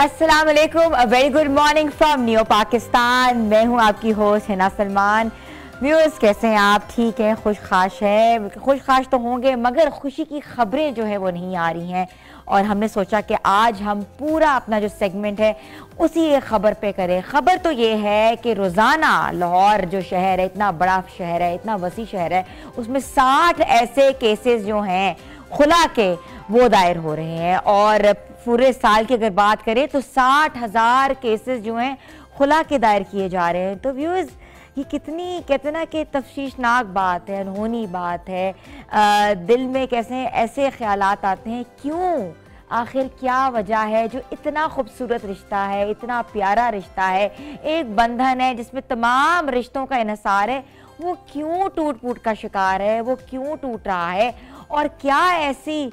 अस्सलाम वालेकुम, very good morning from new Pakistan. मैं हूं आपकी होस्ट हिना सलमान। व्यूअर्स कैसे हैं आप? ठीक हैं, खुशखाश है? खुशखाश तो होंगे मगर खुशी की खबरें जो है वो नहीं आ रही हैं और हमने सोचा कि आज हम पूरा अपना जो सेगमेंट है उसी एक खबर पे करें। खबर तो ये है कि रोज़ाना लाहौर जो शहर है, इतना बड़ा शहर है, इतना वसी शहर है, उसमें 60 ऐसे केसेस जो हैं खुला के वो दायर हो रहे हैं और पूरे साल की अगर बात करें तो 60,000 केसेस जो हैं खुला के दायर किए जा रहे हैं। तो व्यूअर्स ये कितनी कहते ना कि तफ्शीशनाक बात है, अनहोनी बात है। दिल में कैसे ऐसे ख्यालात आते हैं, क्यों, आखिर क्या वजह है जो इतना खूबसूरत रिश्ता है, इतना प्यारा रिश्ता है, एक बंधन है जिसमें तमाम रिश्तों का इन्हिसार है, वो क्यों टूट फूट का शिकार है, वो क्यों टूट रहा है और क्या ऐसी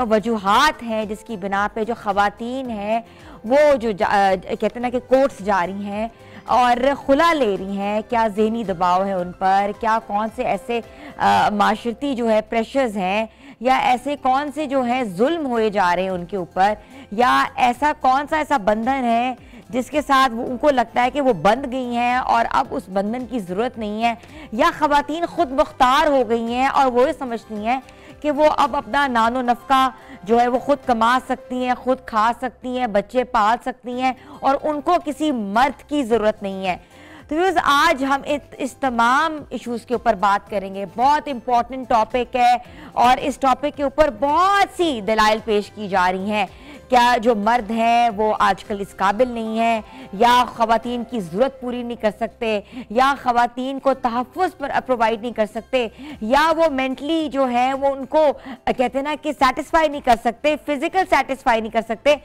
वजूहात हैं जिसकी बिना पे जो ख़वातीन हैं वो जो कहते ना कि कोर्ट्स जारी हैं और खुला ले रही हैं, क्या ज़हनी दबाव है उन पर, क्या कौन से ऐसे माशरती जो है प्रेशर्स हैं या ऐसे कौन से जो है जुल्म हुए जा रहे हैं उनके ऊपर, या ऐसा कौन सा ऐसा बंधन है जिसके साथ उनको लगता है कि वो बंध गई हैं और अब उस बंधन की ज़रूरत नहीं है, या ख़वातीन खुद मुख्तार हो गई हैं और वो ये समझती हैं कि वो अब अपना नानो नफ़का जो है वो खुद कमा सकती हैं, खुद खा सकती हैं, बच्चे पाल सकती हैं और उनको किसी मर्द की ज़रूरत नहीं है। तो व्यूअर्स आज हम इस तमाम इश्यूज़ के ऊपर बात करेंगे। बहुत इम्पॉर्टेंट टॉपिक है और इस टॉपिक के ऊपर बहुत सी दलाइल पेश की जा रही हैं। क्या जो मर्द हैं वो आजकल इस काबिल नहीं है, या ख़वातीन की ज़रूरत पूरी नहीं कर सकते, या ख़वातीन को तहफ़्फ़ुज़ पर प्रोवाइड नहीं कर सकते, या वो मेंटली जो है वो उनको कहते हैं ना कि सेटिस्फाई नहीं कर सकते, फिज़िकल सेटिस्फाई नहीं कर सकते।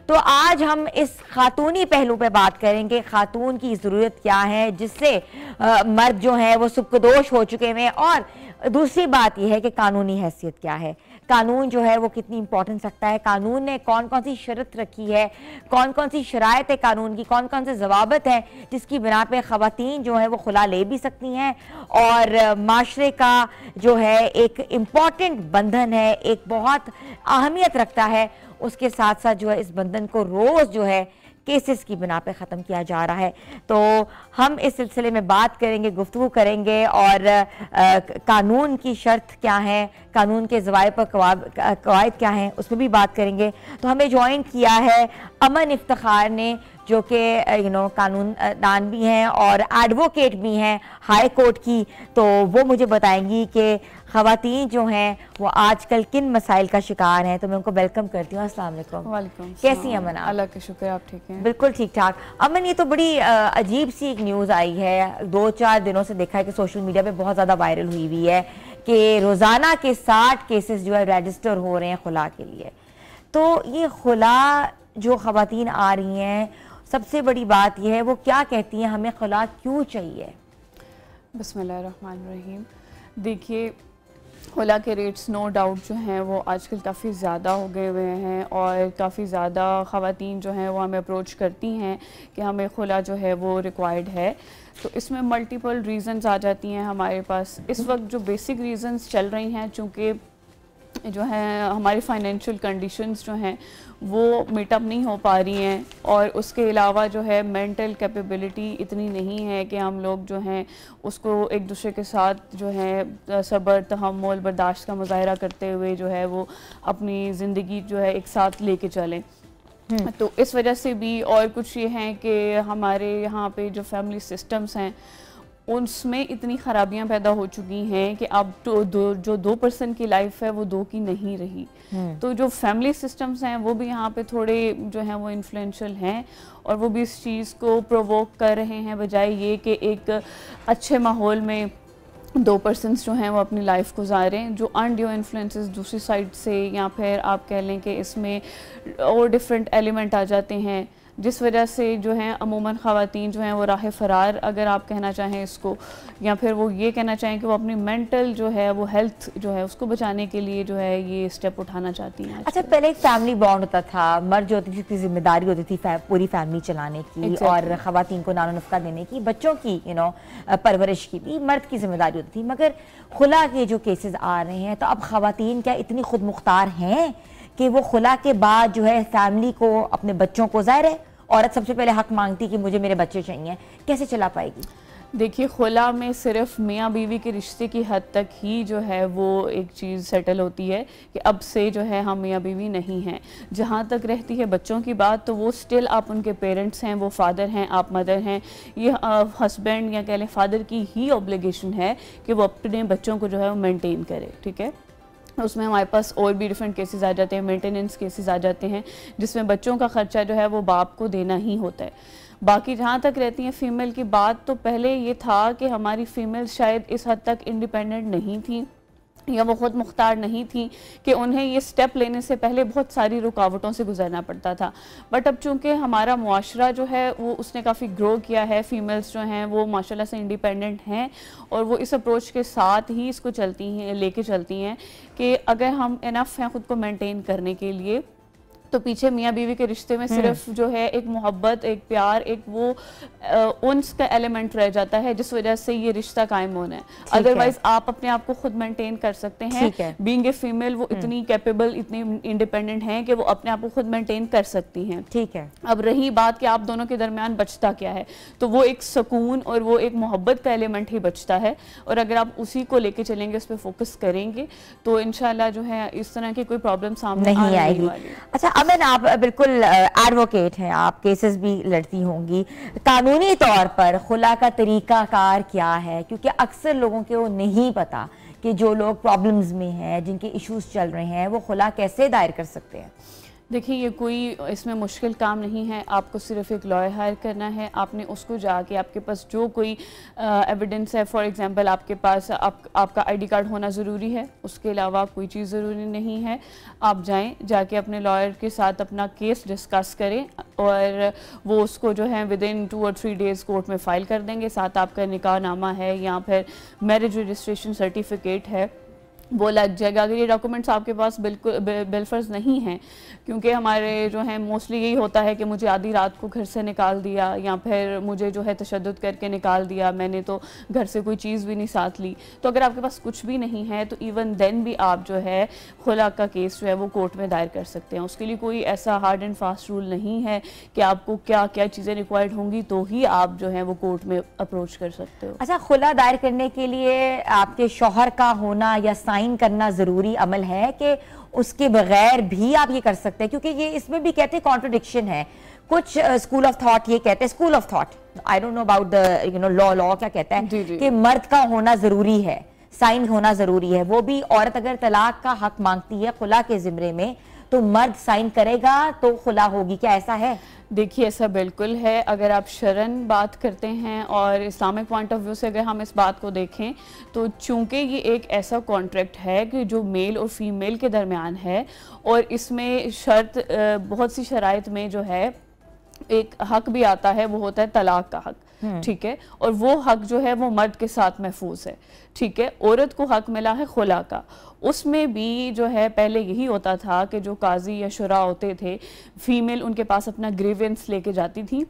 तो आज हम इस खातूनी पहलू पे बात करेंगे, खातून की ज़रूरत क्या है जिससे मर्द जो है वो सुबकदोश हो चुके हैं, और दूसरी बात यह है कि कानूनी हैसियत क्या है, कानून जो है वो कितनी इंपॉर्टेंस रखता है, कानून ने कौन कौन सी शर्त रखी है, कौन कौन सी शराइत है कानून की, कौन कौन से जवाबत हैं जिसकी बिना पे ख़वातीन जो है वो खुला ले भी सकती हैं, और माशरे का जो है एक इम्पॉर्टेंट बंधन है, एक बहुत अहमियत रखता है, उसके साथ साथ जो है इस बंधन को रोज़ जो है केसेस की बिना पे ख़त्म किया जा रहा है। तो हम इस सिलसिले में बात करेंगे, गुफ्तगू करेंगे और कानून की शर्त क्या है, कानून के ज़वाबित पर कवायद क्या हैं, उसमें भी बात करेंगे। तो हमें ज्वाइन किया है अमन इफ्तिखार ने, जो कि कानून दान भी हैं और एडवोकेट भी हैं हाई कोर्ट की। तो वो मुझे बताएंगी कि ख़वातीन जो हैं वो आजकल किन मसाइल का शिकार हैं। तो मैं उनको वेलकम करती हूँ। अस्सलाम वालेकुम। वालेकुम। कैसी हैं अमन आप? अल्लाह का शुक्र, आप ठीक हैं? बिल्कुल ठीक ठाक। अमन, ये तो बड़ी अजीब सी एक न्यूज़ आई है, 2-4 दिनों से देखा है कि सोशल मीडिया पे बहुत ज़्यादा वायरल हुई हुई है कि रोज़ाना के 60 केसेस जो है रजिस्टर हो रहे हैं खुला के लिए। तो ये खुला जो ख़वातीन आ रही हैं, सबसे बड़ी बात यह है वो क्या कहती हैं, हमें खुला क्यों चाहिए? बिस्मिल्लाहिर्रहमानिर्रहीम। देखिए, खुला के रेट्स नो डाउट जो हैं वो आजकल काफ़ी ज़्यादा हो गए हुए हैं और काफ़ी ज़्यादा ख़वातीन जो हैं वो हमें अप्रोच करती हैं कि हमें खुला जो है वो रिक्वायर्ड है। तो इसमें मल्टीपल रीज़न्स आ जाती हैं हमारे पास। इस वक्त जो बेसिक रीज़न्स चल रही हैं, चूँकि जो है हमारी फाइनेंशियल कंडीशंस जो हैं वो मीटअप नहीं हो पा रही हैं, और उसके अलावा जो है मेंटल कैपेबिलिटी इतनी नहीं है कि हम लोग जो हैं उसको एक दूसरे के साथ जो है सब्र, तहम्मुल, बर्दाश्त का मुजाहरा करते हुए जो है वो अपनी ज़िंदगी जो है एक साथ लेके चलें। तो इस वजह से भी, और कुछ ये हैं कि हमारे यहाँ पे जो फैमिली सिस्टम्स हैं उसमें इतनी ख़राबियाँ पैदा हो चुकी हैं कि अब तो जो 2% की लाइफ है वो 2 की नहीं रही। तो जो फैमिली सिस्टम्स हैं वो भी यहाँ पे थोड़े जो हैं वो इन्फ्लुएंशियल हैं, और वो भी इस चीज़ को प्रोवोक कर रहे हैं, बजाय ये कि एक अच्छे माहौल में 2% जो हैं वो अपनी लाइफ गुजारें। जो अनड्यू इन्फ्लुएंसेस दूसरी साइड से, या फिर आप कह लें कि इसमें और डिफरेंट एलिमेंट आ जाते हैं, जिस वजह से जो है अमूमन ख़वातीन जो हैं वो राह फ़रार, अगर आप कहना चाहें इसको, या फिर वो ये कहना चाहें कि वो अपनी मेंटल जो है वो हेल्थ जो है उसको बचाने के लिए जो है ये स्टेप उठाना चाहती हैं। अच्छा, पहले एक फैमिली बॉन्ड होता था, मर्द जो होती थी उसकी जिम्मेदारी होती थी पूरी फैमिली चलाने की और ख़वातीन को नानो नफ़का देने की, बच्चों की परवरिश की भी मर्द की जिम्मेदारी होती थी। मगर खुला के जो केसेस आ रहे हैं, तो अब ख़वातीन क्या इतनी खुद मुख्तार हैं कि वो खुला के बाद जो है फैमिली को, अपने बच्चों को, ज़ाहिर है औरत सबसे पहले हक मांगती कि मुझे मेरे बच्चे चाहिए, कैसे चला पाएगी? देखिए, खुला में सिर्फ मियाँ बीवी के रिश्ते की हद तक ही जो है वो एक चीज़ सेटल होती है कि अब से जो है हम मियाँ बीवी नहीं हैं। जहाँ तक रहती है बच्चों की बात, तो वो स्टिल आप उनके पेरेंट्स हैं, वो फादर हैं, आप मदर हैं। ये हस्बैंड या कह लें फादर की ही ऑब्लिगेशन है कि वो अपने बच्चों को जो है वो मेंटेन करे, ठीक है। उसमें हमारे पास और भी डिफरेंट केसेस आ जाते हैं, मेंटेनेंस केसेस आ जाते हैं, जिसमें बच्चों का खर्चा जो है वो बाप को देना ही होता है। बाकी जहाँ तक रहती हैं फ़ीमेल की बात, तो पहले ये था कि हमारी फ़ीमेल शायद इस हद तक इंडिपेंडेंट नहीं थी या वो ख़ुद मुख्तार नहीं थी कि उन्हें ये स्टेप लेने से पहले बहुत सारी रुकावटों से गुजरना पड़ता था। बट अब चूँकि हमारा मुआशरा जो है वो उसने काफ़ी ग्रो किया है, फ़ीमेल्स जो हैं वो माशाल्लाह से इंडिपेंडेंट हैं और वो इस अप्रोच के साथ ही इसको चलती हैं, लेके चलती हैं कि अगर हम इनफ हैं ख़ुद को मेंटेन करने के लिए, तो पीछे मियाँ बीवी के रिश्ते में सिर्फ जो है एक मोहब्बत, एक प्यार, एक वो उन्स का एलिमेंट रह जाता है जिस वजह से ये रिश्ता कायम होना है। अदरवाइज आप अपने आप को खुद मेंटेन कर सकते हैं। बीइंग ए फीमेल वो इतनी कैपेबल, इतनी इंडिपेंडेंट हैं कि वो अपने आप को खुद मेंटेन कर सकती हैं। ठीक है। अब रही बात कि आप दोनों के दरमियान बचता क्या है, तो वो एक सुकून और वो एक मोहब्बत का एलिमेंट ही बचता है। और अगर आप उसी को लेके चलेंगे, उस पर फोकस करेंगे, तो इंशाल्लाह जो है इस तरह की कोई प्रॉब्लम सामने नहीं आएगी। अच्छा अमन, आप बिल्कुल एडवोकेट हैं, आप केसेस भी लड़ती होंगी। कानूनी तौर पर खुला का तरीकाकार क्या है? क्योंकि अक्सर लोगों को नहीं पता कि जो लोग प्रॉब्लम्स में हैं, जिनके इश्यूज चल रहे हैं, वो खुला कैसे दायर कर सकते हैं। देखिए, ये कोई इसमें मुश्किल काम नहीं है। आपको सिर्फ एक लॉयर हायर करना है। आपने उसको जाके, आपके पास जो कोई एविडेंस है, फॉर एग्जांपल आपके पास आपका आईडी कार्ड होना ज़रूरी है, उसके अलावा कोई चीज़ ज़रूरी नहीं है। आप जाएं, जाके अपने लॉयर के साथ अपना केस डिस्कस करें और वो उसको जो है विदिन 2 और 3 डेज़ कोर्ट में फ़ाइल कर देंगे। साथ आपका निकाहनामा है या फिर मैरिज रजिस्ट्रेशन सर्टिफिकेट है, वो लग जाएगा। अगर ये डॉक्यूमेंट्स आपके पास बिल्कुल बिलफर्ज नहीं हैं, क्योंकि हमारे जो है मोस्टली यही होता है कि मुझे आधी रात को घर से निकाल दिया या फिर मुझे जो है तशद्दुद करके निकाल दिया, मैंने तो घर से कोई चीज़ भी नहीं साथ ली। तो अगर आपके पास कुछ भी नहीं है तो इवन देन भी आप जो है खुला का केस जो है वो कोर्ट में दायर कर सकते हैं। उसके लिए कोई ऐसा हार्ड एंड फास्ट रूल नहीं है कि आपको क्या क्या चीज़ें रिक्वायर्ड होंगी तो ही आप जो है वो कोर्ट में अप्रोच कर सकते हो। अच्छा, खुला दायर करने के लिए आपके शौहर का होना या साइन करना ज़रूरी अमल है कि उसके बगैर भी आप ये कर सकते हैं? क्योंकि ये इसमें भी कहते हैं कॉन्ट्रडिक्शन है। कुछ स्कूल ऑफ थॉट ये कहते हैं, school of thought, I don't know about the law क्या कहता है कि मर्द का होना ज़रूरी है, साइन होना ज़रूरी है। वो भी औरत अगर तलाक का हक मांगती है खुला के ज़िम्रे में तो मर्द साइन करेगा तो खुला होगी, क्या ऐसा है? देखिए, ऐसा बिल्कुल है। अगर आप शरन बात करते हैं और इस्लामिक पॉइंट ऑफ व्यू से अगर हम इस बात को देखें तो चूंकि ये एक ऐसा कॉन्ट्रैक्ट है कि जो मेल और फीमेल के दरमियान है और इसमें शर्त बहुत सी शराइत में जो है एक हक भी आता है, वो होता है तलाक का हक, ठीक है। और वो हक जो है वो मर्द के साथ महफूज है, ठीक है। औरत को हक मिला है खुला का। उसमें भी जो है पहले यही होता था कि जो काजी या शुरा होते थे, फीमेल उनके पास अपना ग्रीवेंस लेके जाती थी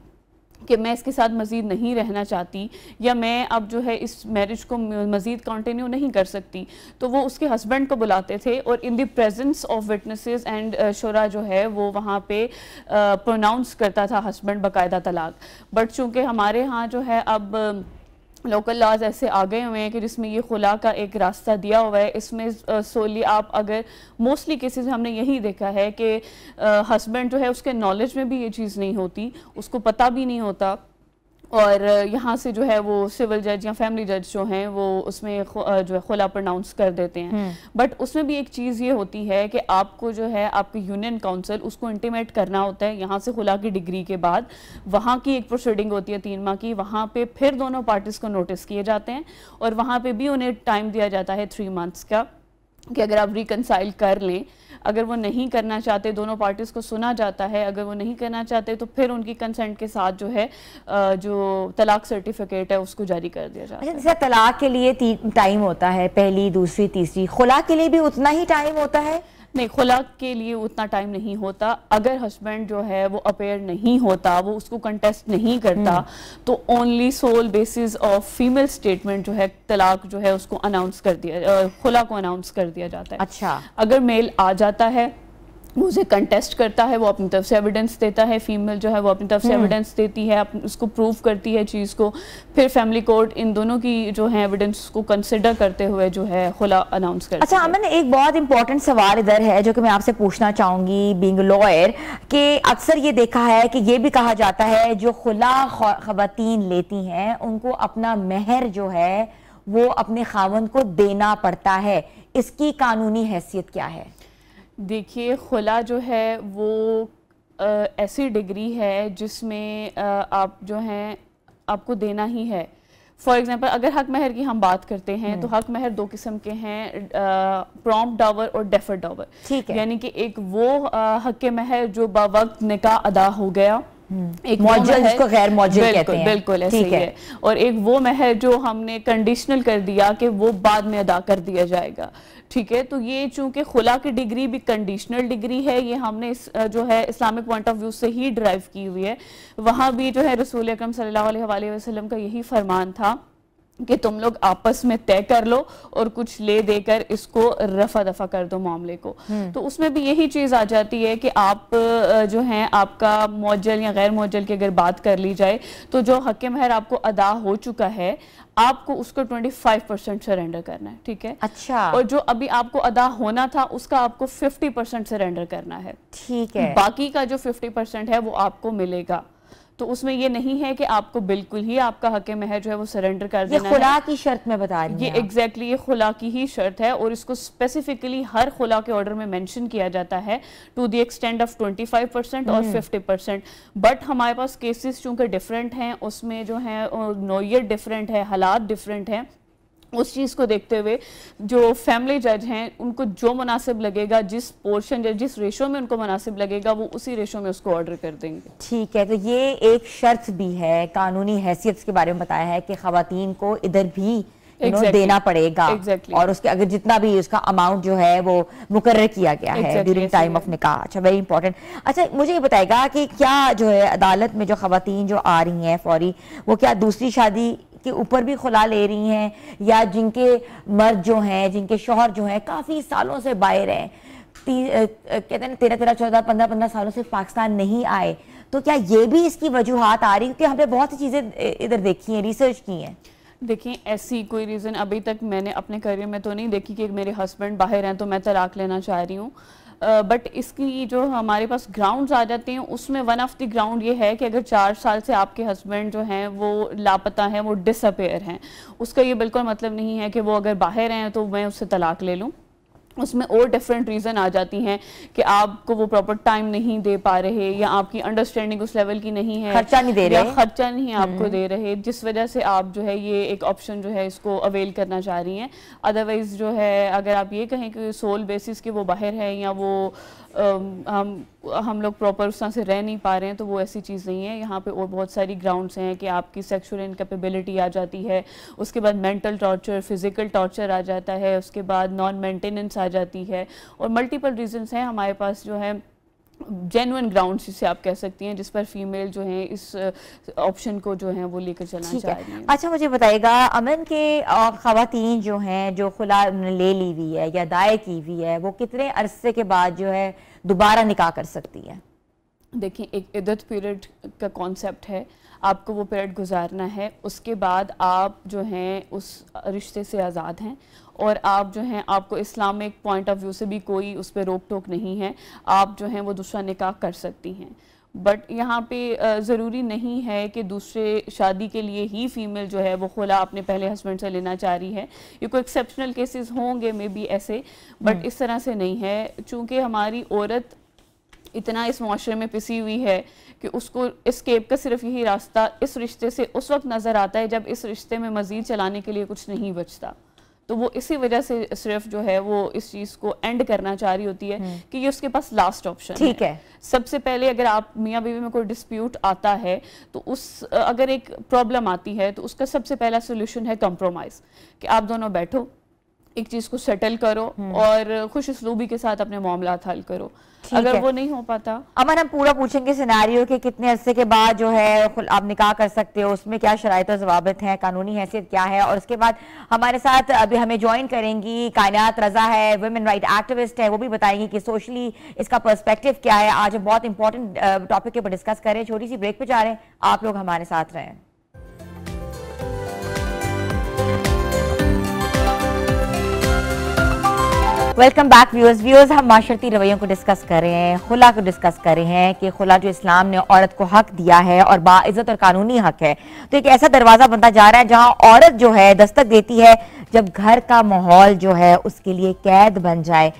कि मैं इसके साथ मज़ीद नहीं रहना चाहती या मैं अब जो है इस मैरिज को मज़ीद कंटिन्यू नहीं कर सकती, तो वो उसके हस्बैंड को बुलाते थे और in the presence of witnesses and शुरा जो है वो वहाँ पे प्रोनाउंस करता था हस्बैंड बाकायदा तलाक। बट चूँकि हमारे यहाँ जो है अब लोकल लॉज ऐसे आ गए हुए हैं कि जिसमें ये खुला का एक रास्ता दिया हुआ है। इसमें सोली आप अगर मोस्टली केसेस हमने यही देखा है कि हस्बैंड जो है उसके नॉलेज में भी ये चीज़ नहीं होती, उसको पता भी नहीं होता और यहाँ से जो है वो सिविल जज या फैमिली जज जो हैं वो उसमें जो है खुला प्रोनाउंस कर देते हैं। बट उसमें भी एक चीज़ ये होती है कि आपको जो है आपकी यूनियन काउंसिल उसको इंटीमेट करना होता है। यहाँ से खुला की डिग्री के बाद वहाँ की एक प्रोसीडिंग होती है 3 माह की, वहाँ पे फिर दोनों पार्टीज़ को नोटिस किए जाते हैं और वहाँ पे भी उन्हें टाइम दिया जाता है 3 मंथ्स का कि अगर आप रिकनसाइल कर लें। अगर वो नहीं करना चाहते, दोनों पार्टीज़ को सुना जाता है। अगर वो नहीं करना चाहते तो फिर उनकी कंसेंट के साथ जो है जो तलाक सर्टिफिकेट है उसको जारी कर दिया जाता है। जैसे तलाक के लिए टाइम होता है, पहली, दूसरी, तीसरी, खुला के लिए भी उतना ही टाइम होता है? नहीं, खुला के लिए उतना टाइम नहीं होता। अगर हस्बैंड जो है वो अपेयर नहीं होता, वो उसको कंटेस्ट नहीं करता, तो only sole basis of female statement जो है तलाक जो है उसको अनाउंस कर दिया, खुला को अनाउंस कर दिया जाता है। अच्छा, अगर मेल आ जाता है मुझे कंटेस्ट करता है, वो अपनी तरफ से एविडेंस देता है, फीमेल जो है वो अपनी तरफ से एविडेंस देती है, उसको प्रूव करती है चीज़ को, फिर फैमिली कोर्ट इन दोनों की जो है एविडेंस को कंसिडर करते हुए जो है खुला अनाउंस करती है। अच्छा अमन, एक बहुत इंपॉर्टेंट सवाल इधर है जो कि मैं आपसे पूछना चाहूँगी बीइंग लॉयर, कि अक्सर ये देखा है कि ये भी कहा जाता है जो खुला ख़वातीन लेती हैं उनको अपना मेहर जो है वो अपने खावंद को देना पड़ता है, इसकी कानूनी हैसियत क्या है? देखिए, खुला जो है वो ऐसी डिग्री है जिसमें आप जो हैं आपको देना ही है। फॉर एग्जांपल अगर हक महर की हम बात करते हैं तो हक महर दो किस्म के हैं, प्रॉम्प्ट डावर और डेफर्ड डावर। ठीक है, यानी कि एक वो हक महर जो बावक्त निकाह अदा हो गया, एक मौजल जिसको गैर मौजल कहते हैं, बिल्कुल ऐसे ही है, और एक वो महर जो हमने कंडीशनल कर दिया कि वो बाद में अदा कर दिया जाएगा। ठीक है, तो ये चूंकि खुला की डिग्री भी कंडीशनल डिग्री है, ये हमने जो है इस्लामिक पॉइंट ऑफ व्यू से ही ड्राइव की हुई है। वहाँ भी जो है रसूल अकरम सल्लल्लाहु अलैहि वसल्लम का यही फरमान था कि तुम लोग आपस में तय कर लो और कुछ ले देकर इसको रफा दफा कर दो मामले को। तो उसमें भी यही चीज़ आ जाती है कि आप जो हैं आपका मौजल या गैर मौजल की अगर बात कर ली जाए तो जो हक महर आपको अदा हो चुका है आपको उसको 25% सरेंडर करना है। ठीक है, अच्छा, और जो अभी आपको अदा होना था उसका आपको 50% सरेंडर करना है। ठीक है, बाकी का जो 50% है वो आपको मिलेगा। तो उसमें ये नहीं है कि आपको बिल्कुल ही आपका हक महर जो है वो सरेंडर कर देना है। ये खुला की शर्त में बता रही हैं, ये एग्जैक्टली ये खुला की ही शर्त है और इसको स्पेसिफिकली हर खुला के ऑर्डर में मेंशन किया जाता है टू द एक्सटेंड ऑफ 25% और 50%। बट हमारे पास केसेस चूंकि डिफरेंट हैं, उसमें जो है नौयत डिफरेंट है, हालात डिफरेंट हैं, उस चीज़ को देखते हुए जो फैमिली जज हैं उनको जो मुनासिब लगेगा, जिस पोर्शन जिस रेशो में उनको मुनासिब लगेगा वो उसी रेशो में उसको ऑर्डर कर देंगे। ठीक है, तो ये एक शर्त भी है, कानूनी हैसियत के बारे में बताया है कि खवातीन को इधर भी देना पड़ेगा। और उसके अगर जितना भी उसका अमाउंट जो है वो मुकर्रर किया गया है ड्यूरिंग टाइम ऑफ निकाह। अच्छा, वेरी इंपॉर्टेंट। अच्छा, मुझे ये बताएगा कि क्या जो है अदालत में जो खवातीन जो आ रही हैं फौरी, वो क्या दूसरी शादी के ऊपर भी खुला ले रही हैं, या जिनके मर्द जो हैं, जिनके शौहर जो हैं काफ़ी सालों से बाहर हैं, कहते हैं 13, 14, 15 सालों से पाकिस्तान नहीं आए, तो क्या ये भी इसकी वजूहात आ रही? क्योंकि हमने बहुत सी चीज़ें इधर देखी हैं, रिसर्च की हैं। देखिए, ऐसी कोई रीज़न अभी तक मैंने अपने करियर में तो नहीं देखी कि मेरे हस्बैंड बाहर हैं तो मैं तलाक लेना चाह रही हूँ। बट इसकी जो हमारे पास ग्राउंड्स आ जाते हैं उसमें वन ऑफ द ग्राउंड ये है कि अगर 4 साल से आपके हस्बैंड जो हैं वो लापता हैं, वो डिसअपेयर हैं, उसका ये बिल्कुल मतलब नहीं है कि वो अगर बाहर हैं तो मैं उससे तलाक ले लूँ। उसमें और डिफरेंट रीज़न आ जाती हैं कि आपको वो प्रॉपर टाइम नहीं दे पा रहे, या आपकी अंडरस्टैंडिंग उस लेवल की नहीं है, खर्चा नहीं दे रहे, या खर्चा नहीं आपको दे रहे, जिस वजह से आप जो है ये एक ऑप्शन जो है इसको अवेल करना चाह रही हैं। अदरवाइज़ जो है अगर आप ये कहें कि सोल बेसिस के वो बाहर है या वो हम लोग प्रॉपर उस तरह से रह नहीं पा रहे हैं, तो वो ऐसी चीज़ नहीं है। यहाँ पे और बहुत सारी ग्राउंड्स हैं कि आपकी सेक्सुअल इनकैपेबिलिटी आ जाती है, उसके बाद मेंटल टॉर्चर, फिजिकल टॉर्चर आ जाता है, उसके बाद नॉन मेंटेनेंस आ जाती है, और मल्टीपल रीजंस हैं हमारे पास जो है जेन्युइन ग्राउंड्स जिसे आप कह सकती हैं, जिस पर फीमेल जो है इस ऑप्शन को जो है वो लेकर चलना चाह रही हैं। अच्छा, मुझे बताइएगा अमन के ख़वातीन जो हैं जो खुला ले ली हुई है या दायर की हुई है, वो कितने अरसे के बाद जो है दोबारा निकाह कर सकती है? देखिए, एक इद्दत पीरियड का कॉन्सेप्ट है, आपको वो पीरियड गुजारना है, उसके बाद आप जो हैं उस रिश्ते से आज़ाद हैं, और आप जो हैं आपको इस्लामिक पॉइंट ऑफ व्यू से भी कोई उस पर रोक टोक नहीं है, आप जो हैं वो दूसरा निकाह कर सकती हैं। बट यहाँ पे ज़रूरी नहीं है कि दूसरे शादी के लिए ही फ़ीमेल जो है वो खुला अपने पहले हस्बैंड से लेना चाह रही है। ये कोई एक्सेप्शनल केसेस होंगे मे बी ऐसे, बट इस तरह से नहीं है। चूँकि हमारी औरत इतना इस मुआशरे में पिसी हुई है कि उसको एस्केप का सिर्फ यही रास्ता इस रिश्ते से उस वक्त नज़र आता है जब इस रिश्ते में मज़ीद चलाने के लिए कुछ नहीं बचता। तो वो इसी वजह से सिर्फ जो है वो इस चीज़ को एंड करना चाह रही होती है कि ये उसके पास लास्ट ऑप्शन ठीक है। सबसे पहले अगर आप मियाँ बीवी में कोई डिस्प्यूट आता है तो अगर एक प्रॉब्लम आती है तो उसका सबसे पहला सोल्यूशन है कंप्रोमाइज़, कि आप दोनों बैठो, एक चीज़ को सेटल करो और खुश उसलूबी के साथ अपने मामलात हल करो। अगर वो नहीं हो पाता, अमन हम पूरा पूछेंगे सिनेरियो के कितने अरसे के बाद जो है आप निकाह कर सकते हो, उसमें क्या शराइत और ज़वाबित हैं, कानूनी हैसियत क्या है। और उसके बाद हमारे साथ अभी हमें ज्वाइन करेंगी कायनात रजा है, वुमेन राइट एक्टिविस्ट है, वो भी बताएंगी कि सोशली इसका पर्सपेक्टिव क्या है। आज हम बहुत इंपॉर्टेंट टॉपिक के ऊपर डिस्कस कर रहे हैं। छोटी सी ब्रेक पे जा रहे हैं, आप लोग हमारे साथ रहें। Welcome back viewers. हम माशरती रवैयों को डिस्कस कर रहे हैं, खुला को डिस्कस कर रहे हैं कि खुला जो इस्लाम ने औरत को हक दिया है और बाइज्जत और कानूनी हक है, तो एक ऐसा दरवाज़ा बनता जा रहा है जहां औरत जो है दस्तक देती है जब घर का माहौल जो है उसके लिए कैद बन जाए।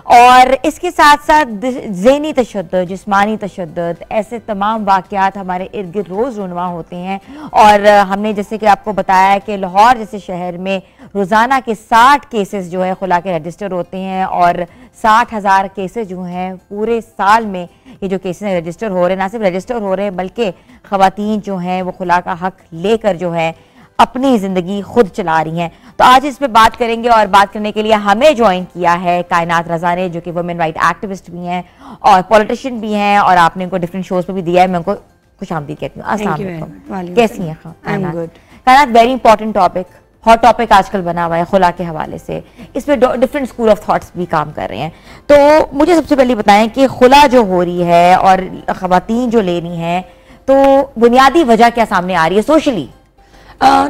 और इसके साथ साथ ज़हनी तशद्दुद, जिस्मानी तशद्दुद, ऐसे तमाम वाक़यात हमारे इर्द गिर्द रोज़ रुनवा होते हैं। और हमने जैसे कि आपको बताया कि लाहौर जैसे शहर में रोज़ाना के 60 केसेस जो है खुला के रजिस्टर होते हैं और 60,000 केसेस जो हैं पूरे साल में ये जो केसेस रजिस्टर हो रहे हैं, ना सिर्फ रजिस्टर हो रहे हैं बल्कि ख़वातीन जो हैं वो खुला का हक लेकर जो है अपनी ज़िंदगी खुद चला रही हैं। तो आज इस पे बात करेंगे और बात करने के लिए हमें ज्वाइन किया है कायनात रजा ने, जो कि वुमेन राइट एक्टिविस्ट भी हैं और पॉलिटिशियन भी हैं और आपने उनको डिफरेंट शोज पे भी दिया है। मैं उनको खुशामदीद कहती हूँ। अस्सलाम वालेकुम, कैसी हैं कायनात? Very important topic, hot topic आजकल बना हुआ है खुला के हवाले से। इस पे डिफरेंट स्कूल ऑफ थॉट्स भी काम कर रहे हैं। तो मुझे सबसे पहले बताएं कि खुला जो हो रही है और ख़वातीन जो ले रही हैं, तो बुनियादी वजह क्या सामने आ रही है socially?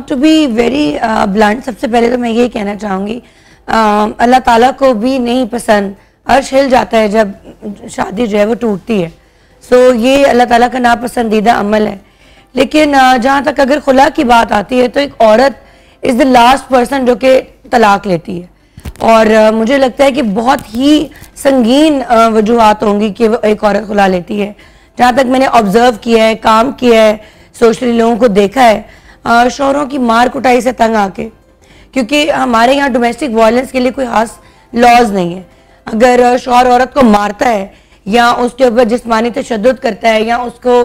To be very blunt, सबसे पहले तो मैं ये कहना चाहूँगी अल्लाह ताला को भी नहीं पसंद, अर्श हिल जाता है जब शादी जो है वो टूटती है। सो ये अल्लाह ताला का नापसंदीदा अमल है। लेकिन जहाँ तक अगर खुला की बात आती है तो एक औरत इज़ द लास्ट पर्सन जो कि तलाक लेती है। और मुझे लगता है कि बहुत ही संगीन वजूहात होंगी कि एक औरत खुला लेती है। जहाँ तक मैंने ऑब्जर्व किया है, काम किया है, सोशली लोगों को देखा है, शौहरों की मार कुटाई से तंग आके, क्योंकि हमारे यहाँ डोमेस्टिक वायलेंस के लिए कोई खास लॉज नहीं है। अगर शौहर औरत को मारता है या उसके ऊपर जिस्मानी तशद्दुद करता है या उसको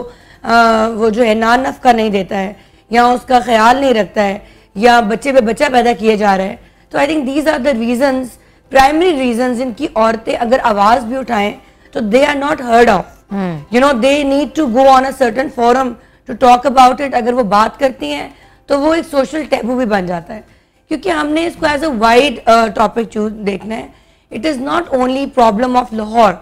वो जो है नान नफ़का नहीं देता है या उसका ख्याल नहीं रखता है या बच्चे पे बच्चा पैदा किया जा रहा है, तो I think these are the reasons, primary reasons जिनकी औरतें अगर आवाज़ भी उठाएं तो they are not heard of. You know, they need to go on a certain forum to talk about it. अगर वो बात करती हैं तो वो एक सोशल टैबू भी बन जाता है, क्योंकि हमने इसको as a wide topic choose देखना है। It is not only problem of Lahore,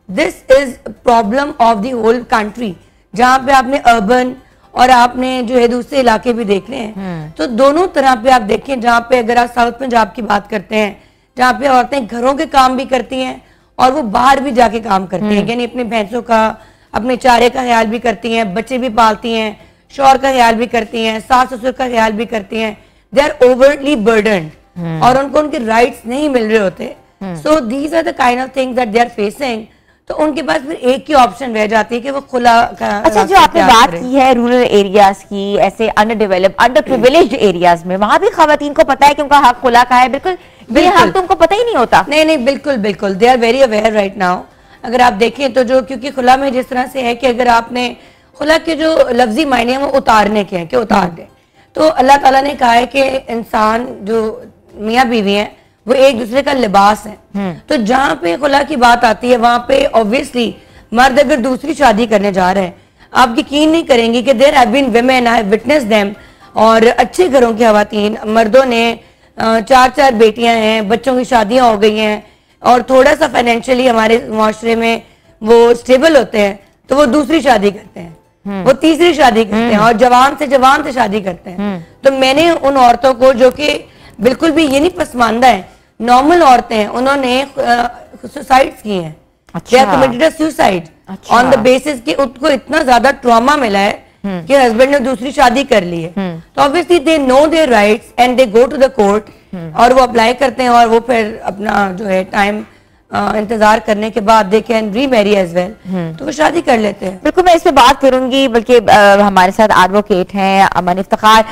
this is problem of the whole country. जहाँ पे आपने अर्बन और आपने जो है दूसरे इलाके भी देख रहे हैं, तो दोनों तरह पे आप देखें। जहाँ पे अगर आप साउथ पंजाब की बात करते हैं, जहाँ पे औरतें घरों के काम भी करती हैं और वो बाहर भी जाके काम करती हैं, यानी अपने भैंसों का, अपने चारे का ख्याल भी करती हैं, बच्चे भी पालती हैं, शौहर का ख्याल भी करती हैं, सास ससुर का ख्याल भी करती हैं। दे आर ओवरली बर्डन्ड और उनको उनके राइट्स नहीं मिल रहे होते। So these are the kind of things that they are facing. तो उनके पास फिर एक ही ऑप्शन रह जाती है कि वो खुला का। अच्छा, जो आपने बात की है रूरल एरियाज की, ऐसे under developed, under privileged areas में, वहां भी खवातीन को पता है कि उनका हक खुला का है? बिल्कुल ये हक तो उनको पता ही नहीं होता। नहीं, बिल्कुल बिल्कुल, they are very aware right now. अगर आप देखें तो जो, क्योंकि खुला में जिस तरह से है कि अगर आपने खुला के जो लफ्जी मायने हैं वो उतारने के हैं कि उतार दें, तो अल्लाह ताला ने कहा है कि इंसान जो मियाँ बीवी हैं वो एक दूसरे का लिबास है। तो जहाँ पे खुला की बात आती है वहां पे ऑब्वियसली मर्द अगर दूसरी शादी करने जा रहे हैं, आप यकीन नहीं करेंगे कि there have been women, I have witnessed them, और अच्छे घरों की खवातीन, मर्दों ने 4-4 बेटियां हैं, बच्चों की शादियां हो गई हैं और थोड़ा सा फाइनेंशियली हमारे माशरे में वो स्टेबल होते हैं तो वो दूसरी शादी करते हैं, वो तीसरी शादी करते हैं और जवान से शादी करते हैं। तो मैंने उन औरतों को जो कि बिल्कुल भी ये नहीं पसमानदा है, नॉर्मल औरतें हैं, उन्होंने सुसाइड्स किए हैं। They have committed a suicide on the basis कि उनको इतना ज्यादा ट्रॉमा मिला है कि हस्बैंड ने दूसरी शादी कर ली है। तो obviously they know their rights and they go to the court और वो अप्लाई करते हैं और वो फिर अपना जो है टाइम इंतजार करने के बाद they can remarry as well, तो वो शादी कर लेते हैं। बिल्कुल, मैं इस पे बात करूंगी, बल्कि हमारे साथ एडवोकेट हैं अमन इफ्तिखार।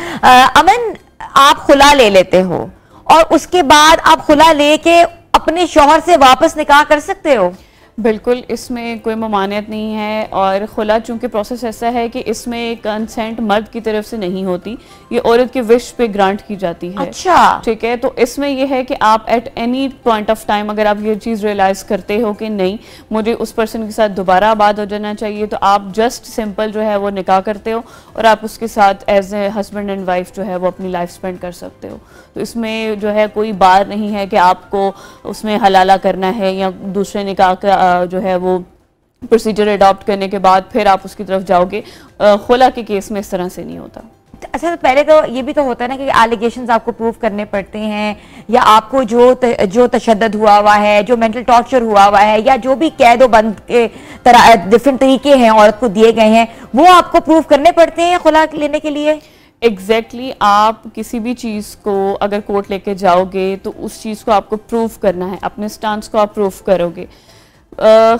अमन, आप खुला ले लेते हो और उसके बाद आप खुला लेके अपने शौहर से वापस निकाह कर सकते हो? बिल्कुल, इसमें कोई ममानियत नहीं है। और खुला चूँकि प्रोसेस ऐसा है कि इसमें कंसेंट मर्द की तरफ से नहीं होती, ये औरत के विश पे ग्रांट की जाती है। अच्छा, ठीक है, तो इसमें यह है कि आप at any point of time अगर आप ये चीज़ रियलाइज करते हो कि नहीं मुझे उस पर्सन के साथ दोबारा आबाद हो जाना चाहिए, तो आप जस्ट सिंपल जो है वो निकाह करते हो और आप उसके साथ as a husband and wife जो है वो अपनी लाइफ स्पेंड कर सकते हो। तो इसमें जो है कोई बात नहीं है कि आपको उसमें हलाला करना है या दूसरे निकाह का जो है वो प्रोसीजर अडॉप्ट करने के बाद फिर आप उसकी तरफ जाओगे। खुला के केस में इस तरह से नहीं होता। अच्छा, तो पहले तो ये भी तो होता है ना कि एलिगेशंस आपको प्रूव करने पड़ते हैं, या आपको जो तशद्दुद हुआ है, जो मेंटल टॉर्चर हुआ है, या जो भी कैद व बंद के तरह डिफरेंट तरीके हैं औरत को दिए गए हैं, वो आपको प्रूव करने पड़ते हैं खुला लेने के लिए। एग्जैक्टली आप किसी भी चीज़ को अगर कोर्ट लेके जाओगे तो उस चीज़ को आपको प्रूव करना है, अपने स्टांस को आप प्रूव करोगे।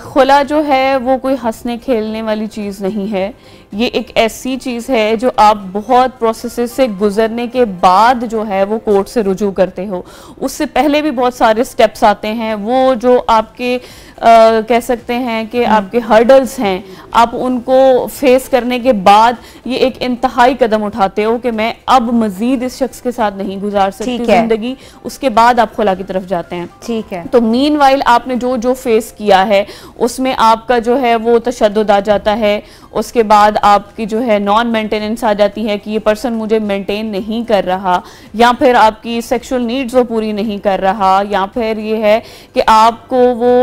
खुला जो है वो कोई हंसने खेलने वाली चीज़ नहीं है, ये एक ऐसी चीज़ है जो आप बहुत प्रोसेस से गुजरने के बाद जो है वो कोर्ट से रुजू करते हो। उससे पहले भी बहुत सारे स्टेप्स आते हैं, वो जो आपके कह सकते हैं कि आपके हर्डल्स हैं, आप उनको फेस करने के बाद ये एक इंतहाई कदम उठाते हो कि मैं अब मजीद इस शख्स के साथ नहीं गुजार सकती जिंदगी, उसके बाद आप खुला की तरफ जाते हैं। ठीक है, तो मीनवाइल आपने जो जो फेस किया है उसमें आपका जो है वो तशद्दुद आ जाता है, उसके बाद आपकी जो है नॉन मेंटेनेंस आ जाती है कि ये पर्सन मुझे मेंटेन नहीं कर रहा, या फिर आपकी सेक्सुअल नीड्स वो पूरी नहीं कर रहा, या फिर ये है कि आपको वो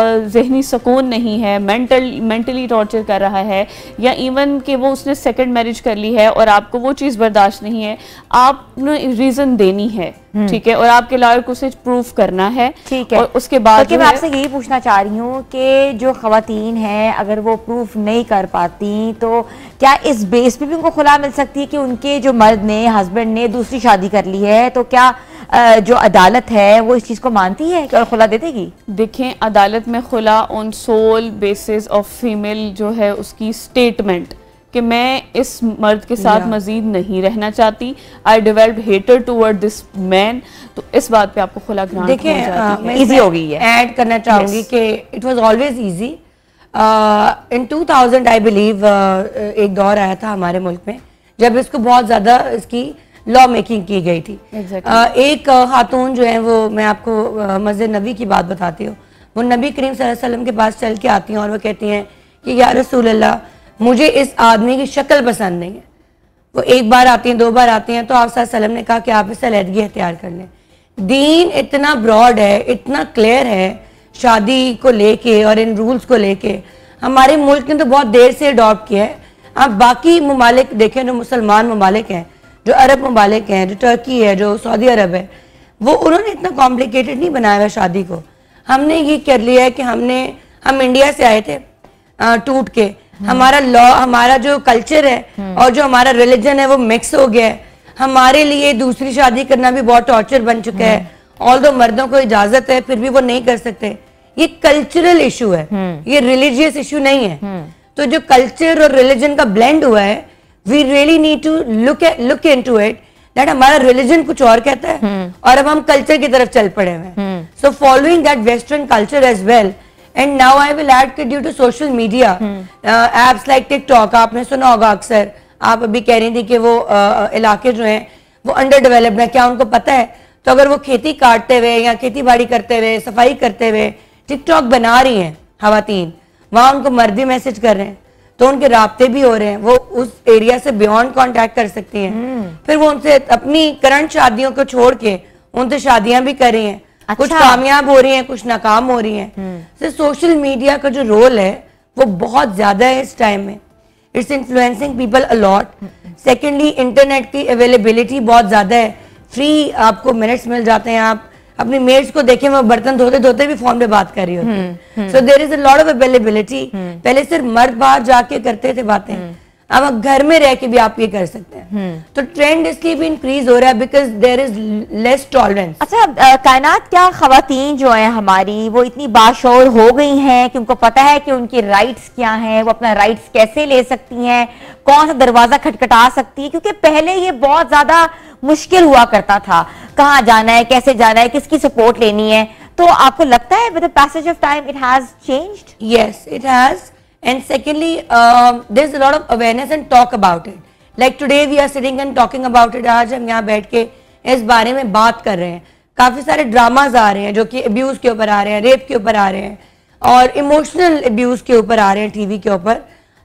जहनी सुकून नहीं है, मेंटली टॉर्चर कर रहा है, या इवन कि वो उसने सेकंड मैरिज कर ली है और आपको वो चीज़ बर्दाश्त नहीं है, आपने रीज़न देनी है। ठीक है, और आपके लॉयर को उसे प्रूफ करना है। ठीक है, और उसके बाद मैं आपसे यही पूछना चाह रही हूँ कि जो खवातीन हैं अगर वो प्रूफ नहीं कर पाती तो क्या इस बेस पे भी उनको खुला मिल सकती है कि उनके जो मर्द ने, हस्बैंड ने दूसरी शादी कर ली है, तो क्या जो अदालत है वो इस चीज़ को मानती है और खुला दे देगी? देखें, अदालत में खुला on sole basis of female जो है उसकी स्टेटमेंट कि मैं इस मर्द के साथ मजीद नहीं रहना चाहती, I developed hater toward this man, तो इस बात पे आपको खुला ग्रांट हो जाती है। इजी हो गई है। ऐड करना चाहूंगी कि it was always easy. In 2000 I believe एक दौर आया था हमारे मुल्क में जब इसको बहुत ज़्यादा इसकी लॉ मेकिंग की गई थी। एक खातून जो है वो, मैं आपको मस्जिद नबी की बात बताती हूँ, वो नबी करीम सल्लल्लाहु अलैहि वसल्लम के पास चल के आती हैं और वो कहती हैं कि या रसूल अल्लाह मुझे इस आदमी की शक्ल पसंद नहीं है। वो एक बार आती हैं, दो बार आती हैं, तो आप सल्लल्लाहु अलैहि वसल्लम ने कहा कि आप इससे अलहदगी इख्तियार कर लें। दीन इतना ब्रॉड है, इतना क्लियर है शादी को लेके और इन रूल्स को लेके, हमारे मुल्क ने तो बहुत देर से अडॉप्ट किया है। आप बाकी ममालिक देखें, जो मुसलमान ममालिक हैं, जो अरब ममालिक हैं, जो टर्की है, जो सऊदी अरब है, वो उन्होंने इतना कॉम्प्लिकेटेड नहीं बनाया हुआ शादी को। हमने ये कर लिया है कि हम इंडिया से आए थे टूट के, हमारा लॉ, हमारा जो कल्चर है और जो हमारा रिलीजन है वो मिक्स हो गया है। हमारे लिए दूसरी शादी करना भी बहुत टॉर्चर बन चुका है। ऑल्दो मर्दों को इजाजत है फिर भी वो नहीं कर सकते। ये कल्चरल इशू है, ये रिलीजियस इशू नहीं है। तो जो कल्चर और रिलीजन का ब्लेंड हुआ है, we really need to look into it that हमारा रिलीजन कुछ और कहता है और अब हम कल्चर की तरफ चल पड़े हुए हैं। So following that western culture as well, and now I will add कि due to social media apps like TikTok, आपने सुना होगा अक्सर, आप अभी कह रही थी कि वो इलाके जो हैं वो अंडर डेवलप्ड है, क्या उनको पता है? तो अगर वो खेती काटते हुए या खेती बाड़ी करते हुए, सफाई करते हुए टिकटॉक बना रही हैं खवातीन, वहां उनको मर्द भी मैसेज कर रहे हैं, तो उनके राब्ते भी हो रहे हैं, वो उस एरिया से बियॉन्ड कांटेक्ट कर सकती हैं। फिर वो उनसे अपनी करंट शादियों को छोड़ के उनसे शादियां भी कर रही हैं। अच्छा। कुछ कामयाब हो रही हैं, कुछ नाकाम हो रही हैं। तो सोशल मीडिया का जो रोल है वो बहुत ज्यादा है इस टाइम में, it's influencing people a lot. Secondly, internet की अवेलेबिलिटी बहुत ज्यादा है, फ्री आपको मिनट्स मिल जाते हैं। आप अपनी मेट्स को देखें, वो बर्तन धोते धोते भी फोन पे बात कर रही होती। So there is a lot of availability. पहले सिर्फ मर्द बाहर जाके करते थे बातें, अब घर में रह के भी आप ये कर सकते हैं। तो ट्रेंड इसलिए भी इंक्रीज हो रहा है because there is less tolerance. अच्छा कायनात, क्या खवातीन जो हैं हमारी वो इतनी बाशऊर हो गई हैं कि उनको पता है कि उनकी राइट्स क्या हैं, वो अपना राइट्स कैसे ले सकती हैं, कौन सा दरवाजा खटखटा सकती है? क्योंकि पहले ये बहुत ज्यादा मुश्किल हुआ करता था, कहाँ जाना है, कैसे जाना है, किसकी सपोर्ट लेनी है। तो आपको लगता है with the passage of time it has changed? Yes, it has. And secondly, there's a lot of awareness and talk about it. Like today we are sitting and talking about it. आज हम यहाँ बैठ के इस बारे में बात कर रहे हैं. काफी सारे ड्रामाज आ रहे हैं जो कि अब्यूज के ऊपर आ रहे हैं, रेप के ऊपर आ रहे हैं और इमोशनल अब्यूज के ऊपर आ रहे हैं टीवी के ऊपर.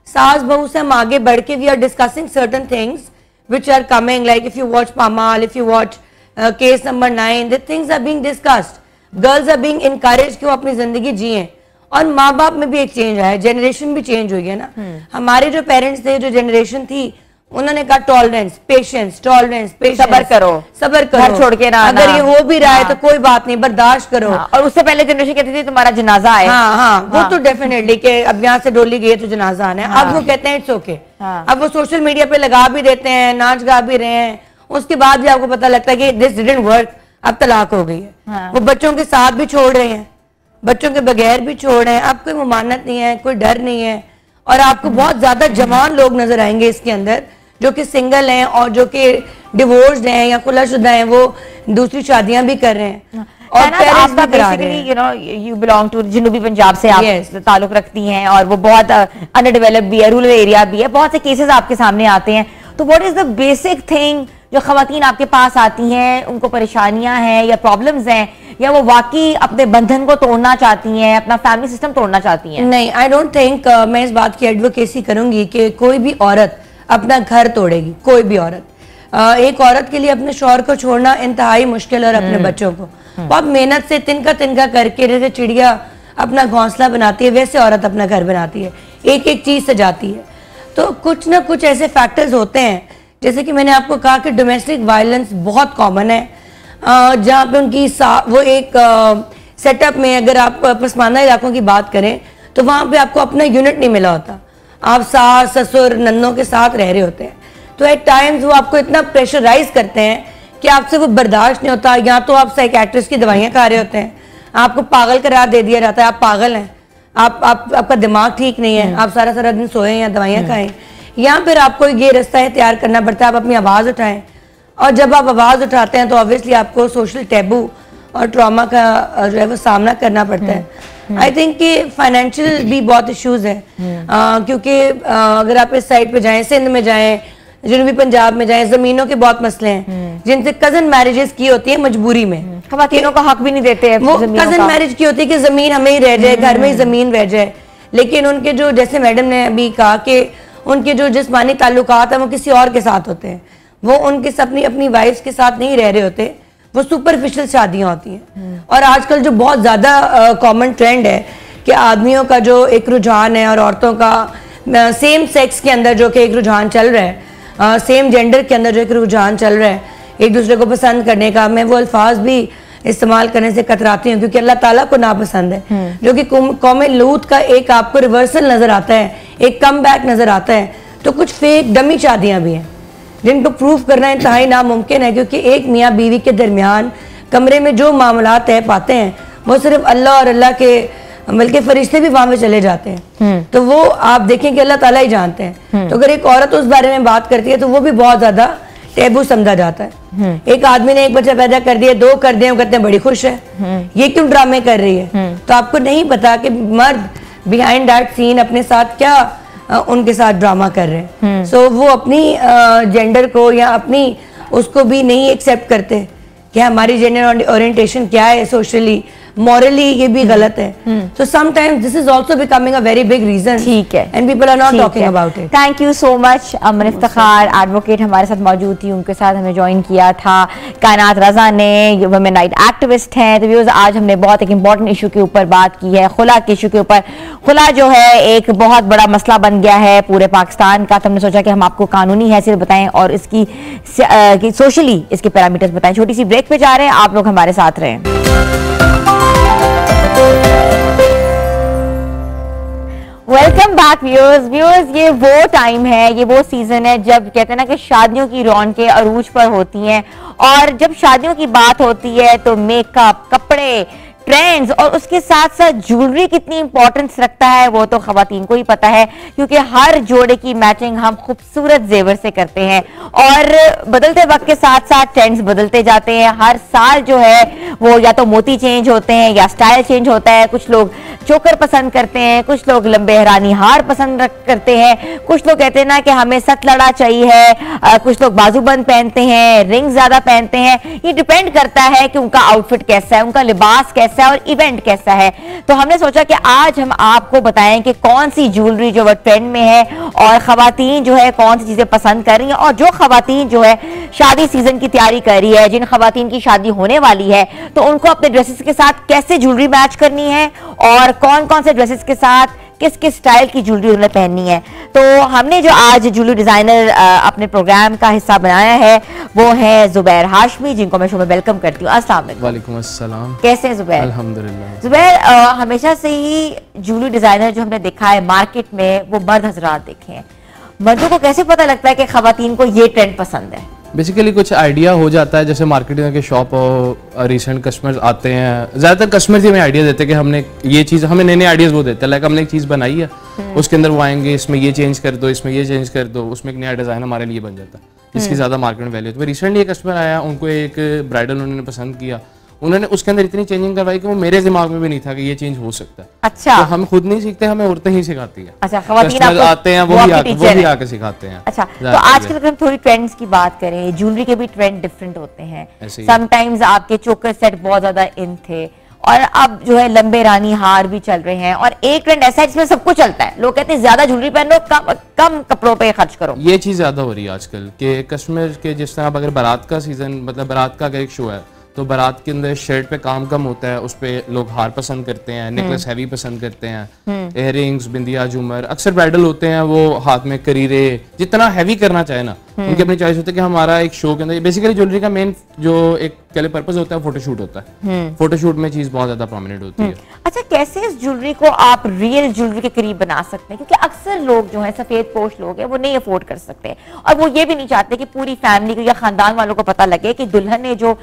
सास बहू से हम आगे बढ़ के we are discussing certain things which are coming. Like if you watch Pamaal, if you watch case number 9, the things are being discussed. Girls are being encourage कि वो अपनी जिंदगी जिए. और माँ बाप में भी एक चेंज आया है, जनरेशन भी चेंज हुई है ना. हमारे जो पेरेंट्स थे, जो जनरेशन थी, उन्होंने कहा टॉलरेंस, पेशेंस, टॉलरेंस, सबर करो, सबर करो, घर छोड़ के ना आना. अगर ये हो भी रहा है तो कोई बात नहीं, बर्दाश्त करो. और उससे पहले जनरेशन कहती थी तुम्हारा जनाजा है. हाँ, वो तो डेफिनेटली कि अब यहाँ से डोली गई है तो जनाजा आना है. अब वो कहते हैं इट्स ओके. अब वो सोशल मीडिया पे लगा भी देते हैं, नाच गा भी रहे हैं, उसके बाद भी आपको पता लगता है कि दिस डिडंट वर्क, अब तलाक हो गई है. वो बच्चों के साथ भी छोड़ रहे हैं, बच्चों के बगैर भी छोड़ रहे हैं. अब कोई मुमानत नहीं है, कोई डर नहीं है. और आपको बहुत ज्यादा जवान लोग नजर आएंगे इसके अंदर जो कि सिंगल हैं और जो कि डिवोर्स्ड हैं या खुलाशुदा हैं, वो दूसरी शादियां भी कर रहे हैं. और आपका basically you know you belong to जनूबी पंजाब से आप ताल्लुक रखती हैं और वो बहुत अंडरडेवलप्ड भी है, रूरल एरिया भी है. बहुत से केसेस आपके सामने आते हैं. तो what is the basic thing जो खवातीन आपके पास आती हैं, उनको परेशानियां हैं या प्रॉब्लम्स हैं, या वो वाकई अपने बंधन को तोड़ना चाहती हैं, अपना फैमिली सिस्टम तोड़ना चाहती हैं? नहीं, आई डोंट थिंक मैं इस बात की एडवोकेसी करूंगी कि कोई भी औरत अपना घर तोड़ेगी. कोई भी औरत, एक औरत के लिए अपने शौहर को छोड़ना इंतहाई मुश्किल, और अपने बच्चों को बहुत मेहनत से तिनका तिनका करके, जैसे चिड़िया अपना घोंसला बनाती है वैसे औरत अपना घर बनाती है, एक एक चीज सजाती है. तो कुछ ना कुछ ऐसे फैक्टर्स होते हैं, जैसे कि मैंने आपको कहा कि डोमेस्टिक वायलेंस बहुत कॉमन है, जहाँ पे उनकी वो एक सेटअप में, अगर आप पसमानदा इलाकों की बात करें तो वहाँ पे आपको अपना यूनिट नहीं मिला होता. आप सास ससुर नन्नों के साथ रह रहे होते हैं. तो एट टाइम्स वो आपको इतना प्रेशराइज करते हैं कि आपसे वो बर्दाश्त नहीं होता. या तो आप साइकेट्रिस्ट की दवाइयाँ खा रहे होते हैं, आपको पागल करार दे दिया जाता है, आप पागल हैं, आपका दिमाग ठीक नहीं है, आप सारा सारा दिन सोए या दवाइयाँ खाएं, या फिर आपको ये रास्ता इख्तियार करना पड़ता है, आप अपनी आवाज़ उठाएं. और जब आप आवाज़ उठाते हैं तो ऑब्वियसली आपको सोशल टैबू और ट्रॉमा का जो है वो सामना करना पड़ता है. आई थिंक कि फाइनेंशियल भी बहुत इश्यूज है, क्योंकि अगर आप इस साइड पे जाएं, सिंध में जाएं, जनूबी पंजाब में जाएं, जमीनों के बहुत मसले हैं जिनसे कजन मैरिजेस की होती है मजबूरी में. खवातीनों का हक भी नहीं देते हैं. वो कजन मैरिज की होती है कि जमीन हमें ही रह जाए, घर में ही जमीन रह जाए. लेकिन उनके जो, जैसे मैडम ने अभी कहा कि उनके जो जिस्मानी ताल्लुकात है वो किसी और के साथ होते हैं, वो उनके अपनी वाइफ्स के साथ नहीं रह रहे होते, वो सुपरफिशियल शादियां होती हैं. और आजकल जो बहुत ज़्यादा कॉमन ट्रेंड है कि आदमियों का जो एक रुझान है और औरतों का सेम सेक्स के अंदर जो कि एक रुझान चल रहा है, सेम जेंडर के अंदर जो एक रुझान चल रहा है एक दूसरे को पसंद करने का, मैं वो अल्फाज भी इस्तेमाल करने से कतराती हूँ क्योंकि अल्लाह ताला को नापसंद है. जो कि कौम लूत का एक आपको रिवर्सल नज़र आता है, एक कम बैक नज़र आता है. तो कुछ फेक डमी शादियाँ भी हैं जिनको प्रूफ करना इंतहाई नामुमकिन है, क्योंकि एक मियाँ बीवी के दरमियान कमरे में जो मामला तय पाते हैं वो सिर्फ अल्लाह और अल्लाह के, बल्कि फरिश्ते भी वहाँ पे चले जाते हैं. तो वो आप देखें कि अल्लाह ताला ही जानते हैं. तो अगर एक औरत उस बारे में बात करती है तो वो भी बहुत ज्यादा टैबू समझा जाता है. एक आदमी ने एक बच्चा पैदा कर दिया, 2 कर दिए, वो कहते हैं बड़ी खुश है, ये क्यों ड्रामे कर रही है. तो आपको नहीं पता कि मर्द बिहाइंड दैट सीन अपने साथ क्या उनके साथ ड्रामा कर रहे हैं. सो वो अपनी जेंडर को या अपनी उसको भी नहीं एक्सेप्ट करते कि हमारी जेंडर ओरिएंटेशन क्या है, सोशली मॉरली ये भी गलत है. तो sometimes this is also becoming a very big reason. ठीक है, and people are not talking about it. Thank you so much. Aman Iftikhar advocate हमारे साथ मौजूद थी, उनके साथ हमें ज्वाइन किया था कायनात रजा ने, वुमेन राइट एक्टिविस्ट हैं. तो व्यूअर्स, आज हमने बहुत एक इंपॉर्टेंट इशू के ऊपर बात की है, खुला के इशू के ऊपर. खुला जो है एक बहुत बड़ा मसला बन गया है पूरे पाकिस्तान का. तो हमने सोचा कि हम आपको कानूनी हैसियत बताएं और इसकी सोशली इसके पैरामीटर्स बताएं. छोटी सी ब्रेक पे जा रहे हैं, आप लोग हमारे साथ रहें. Welcome back viewers. ये वो टाइम है, ये वो सीजन है जब कहते हैं ना कि शादियों की रौनकें अरूज पर होती हैं. और जब शादियों की बात होती है तो मेकअप, कपड़े, ट्रेंड्स और उसके साथ साथ ज्वेलरी कितनी इंपॉर्टेंस रखता है वो तो खवातीन को ही पता है, क्योंकि हर जोड़े की मैचिंग हम खूबसूरत जेवर से करते हैं और बदलते वक्त के साथ साथ ट्रेंड्स बदलते जाते हैं। हर साल जो है वो या तो मोती चेंज होते हैं या स्टाइल चेंज होता है। कुछ लोग चोकर पसंद करते हैं, कुछ लोग लंबे हरानी हार पसंद करते हैं, कुछ लोग कहते हैं ना कि हमें सतलड़ा चाहिए, कुछ लोग बाजूबंद पहनते हैं, रिंग ज्यादा पहनते हैं। ये डिपेंड करता है कि उनका आउटफिट कैसा है, उनका लिबास कैसा है और इवेंट कैसा है। तो हमने सोचा कि आज हम आपको बताएं कि कौन सी ज्वेलरी जो वो ट्रेंड में है और खवातीन जो है कौन सी चीजें पसंद कर रही हैं, और जो खवातीन जो है शादी सीजन की तैयारी कर रही है, जिन खवातीन की शादी होने वाली है, तो उनको अपने ड्रेसेस के साथ कैसे ज्वेलरी मैच करनी है और कौन कौन से ड्रेसेस के साथ किस किस स्टाइल की ज्वेलरी उन्हें पहननी है। तो हमने जो आज ज्वेलरी डिजाइनर अपने प्रोग्राम का हिस्सा बनाया है वो है जुबैर हाशमी, जिनको मैं शो में वेलकम करती हूँ। अस्सलाम वालेकुम। वालेकुम अस्सलाम। कैसे हैं जुबैर? अल्हम्दुलिल्लाह। जुबैर, हमेशा से ही ज्वेलरी डिजाइनर जो हमने देखा है मार्केट में वो मर्द हजरात देखे हैं। मर्दों को कैसे पता लगता है कि खवातीन को ये ट्रेंड पसंद है? बेसिकली कुछ आइडिया हो जाता है, जैसे मार्केटिंग के शॉप हो, रिसेंट कस्टमर्स आते हैं, ज़्यादातर कस्टमर्स ही हमें आइडिया देते हैं कि हमने ये चीज़, हमें नए नए आइडियाज़ वो देते हैं। लाइक हमने एक चीज़ बनाई है, उसके अंदर वो आएंगे, इसमें ये चेंज कर दो, इसमें ये चेंज कर दो, उसमें एक नया डिज़ाइन हमारे लिए बन जाता है जिसकी ज़्यादा मार्केट में वैल्यू। तो रिसेंटली एक कस्टमर आया, उनको एक ब्राइडल उन्होंने पसंद किया, उन्होंने उसके अंदर इतनी चेंजिंग करवाई कि वो मेरे दिमाग में भी नहीं था कि ये चेंज हो सकता है। अच्छा, तो हम खुद नहीं सीखते, हमें औरतें ही सिखाती है। अच्छा, खवातीन आपको आते हैं, वो भी आके सिखाते हैं। अच्छा, तो आजकल अगर हम थोड़ी ट्रेंड्स की बात करें, ज्वेलरी के भी ट्रेंड डिफरेंट होते हैं। समटाइम्स आपके चोकर सेट बहुत ज्यादा इन थे और अब जो है लंबे रानी हार भी चल रहे हैं, और एक ट्रेंड ऐसा है जिसमें सब कुछ चलता है। लोग कहते हैं ज्यादा ज्वेलरी पहनो, कम कपड़ों पे खर्च करो। ये चीज ज्यादा हो रही है आजकल के कस्टमर के। जिस तरह अगर बारात का सीजन, मतलब बारात का अगर एक शो है तो बारात के अंदर शर्ट पे काम कम होता है, उस पे लोग हार पसंद करते हैं, नेकलेस हैवी पसंद करते हैं, इयररिंग्स, बिंदिया, झूमर। अक्सर ब्राइडल होते हैं वो हाथ में करीरे, जितना हैवी करना चाहे ना उनकी अपनी चॉइस होती है कि हमारा एक शो के अंदर। बेसिकली ज्वेलरी का मेन जो एक पर्पस होता है फोटोशूट होता है। फोटोशूट में चीज बहुत ज्यादा प्रोमिनेंट होती है। अच्छा, कैसे इस ज्वेलरी को आप रियल ज्वेलरी के करीब बना सकते हैं? क्योंकि अक्सर लोग जो है सफेद पोश लोग हैं वो नहीं अफोर्ड कर सकते और वो ये भी नहीं चाहते कि पूरी फैमिली को या खानदान वालों को पता लगे कि दुल्हन ने जो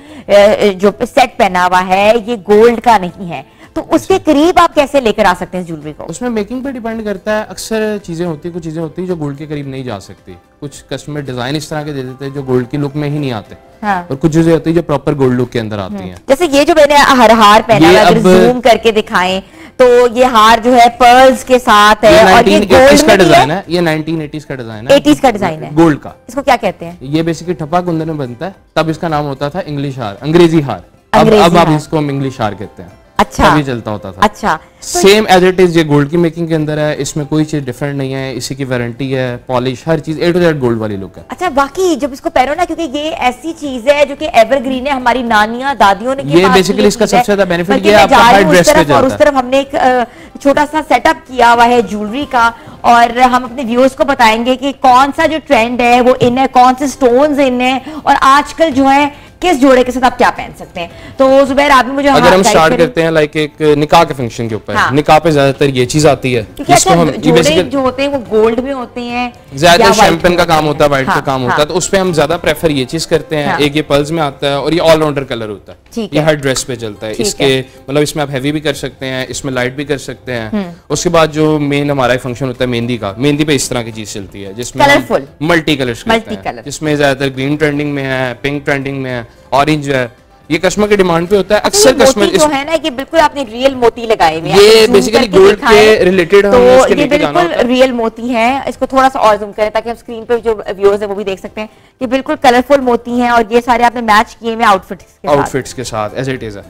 सेट पहना हुआ है ये गोल्ड का नहीं है। तो उसके करीब आप कैसे लेकर आ सकते हैं ज्वेलरी को? उसमें मेकिंग पे डिपेंड करता है। अक्सर चीजें होती है, कुछ चीजें होती है जो गोल्ड के करीब नहीं जा सकती। कुछ कस्टमर डिजाइन इस तरह के दे देते हैं जो गोल्ड की लुक में ही नहीं आते। हाँ। और कुछ चीजें होती है जो प्रॉपर गोल्ड लुक के अंदर आती हैं। जैसे ये जो मैंने हार पहना है, अगर जूम करके दिखाएं तो ये हार जो है पर्ल्स के साथ है और ये गोल्ड का डिजाइन है। ये 1980s का डिजाइन है, 80s का डिजाइन है गोल्ड का। इसको क्या कहते हैं? ये बेसिकली ठप्पा कुंदन में बनता है, तब इसका नाम होता था इंग्लिश हार, अंग्रेजी हार। अब आप इसको हम इंग्लिश हार कहते हैं। अच्छा, तभी चलता होता था। अच्छा, सेम एज इट इज ये गोल्ड की मेकिंग के अंदर है, इसमें कोई चीज डिफरेंट नहीं है। इसी की वारंटी है, पॉलिश, हर चीज A to Z गोल्ड वाली लुक है। अच्छा, बाकी जब इसको पहनो ना, क्योंकि ये ऐसी चीज है जो कि एवरग्रीन है, हमारी नानियां दादियों ने ये बेसिकली इसका सबसे ज्यादा बेनिफिट ये आपका हर ड्रेस पे जाता है। उस तरफ हमने एक छोटा सा सेटअप किया हुआ है ज्वेलरी का, और हम अपने व्यूअर्स को बताएंगे कि कौन सा जो ट्रेंड है वो इन है, कौन से स्टोन्स इन है और आजकल जो है किस जोड़े के साथ आप क्या पहन सकते हैं। तो जुबैर, आपने मुझे अगर हम स्टार्ट करते हैं लाइक एक निकाह के फंक्शन के ऊपर। हाँ। निकाह पे ज्यादातर ये चीज आती है, जिसको हम जोड़े जो होते हैं वो गोल्ड में होते हैं, ज्यादा शैंपेन का काम होता है, व्हाइट का काम होता है, तो उस पे हम ज्यादा प्रेफर ये चीज करते हैं। एक ये पर्ल्स में आता है और ये ऑलराउंडर कलर होता है, ये हर ड्रेस पे चलता है। इसके मतलब इसमें आप हैवी भी कर सकते हैं, इसमें लाइट भी कर सकते हैं। उसके बाद जो मेन हमारा फंक्शन होता है मेहंदी का, मेहंदी पे इस तरह की चीज चलती है जिसमें मल्टी कलर, जिसमें ज्यादातर ग्रीन ट्रेंडिंग में है, पिंक ट्रेंडिंग में है, ऑरेंज है। ये कस्टमर की डिमांड पे होता है। अक्सर कस्टमर जो है ना, ये बिल्कुल आपने रियल मोती लगाए हुए हैं, ये बेसिकली गोल्ड के रिलेटेड तो ये बिल्कुल रियल मोती है। इसको थोड़ा सा और जूम करें ताकि हम स्क्रीन पे जो व्यूअर्स है वो भी देख सकते हैं। ये बिल्कुल कलरफुल मोती हैं और ये सारे आपने मैच किए हुए आउटफिट्स के साथ एज इट इज है।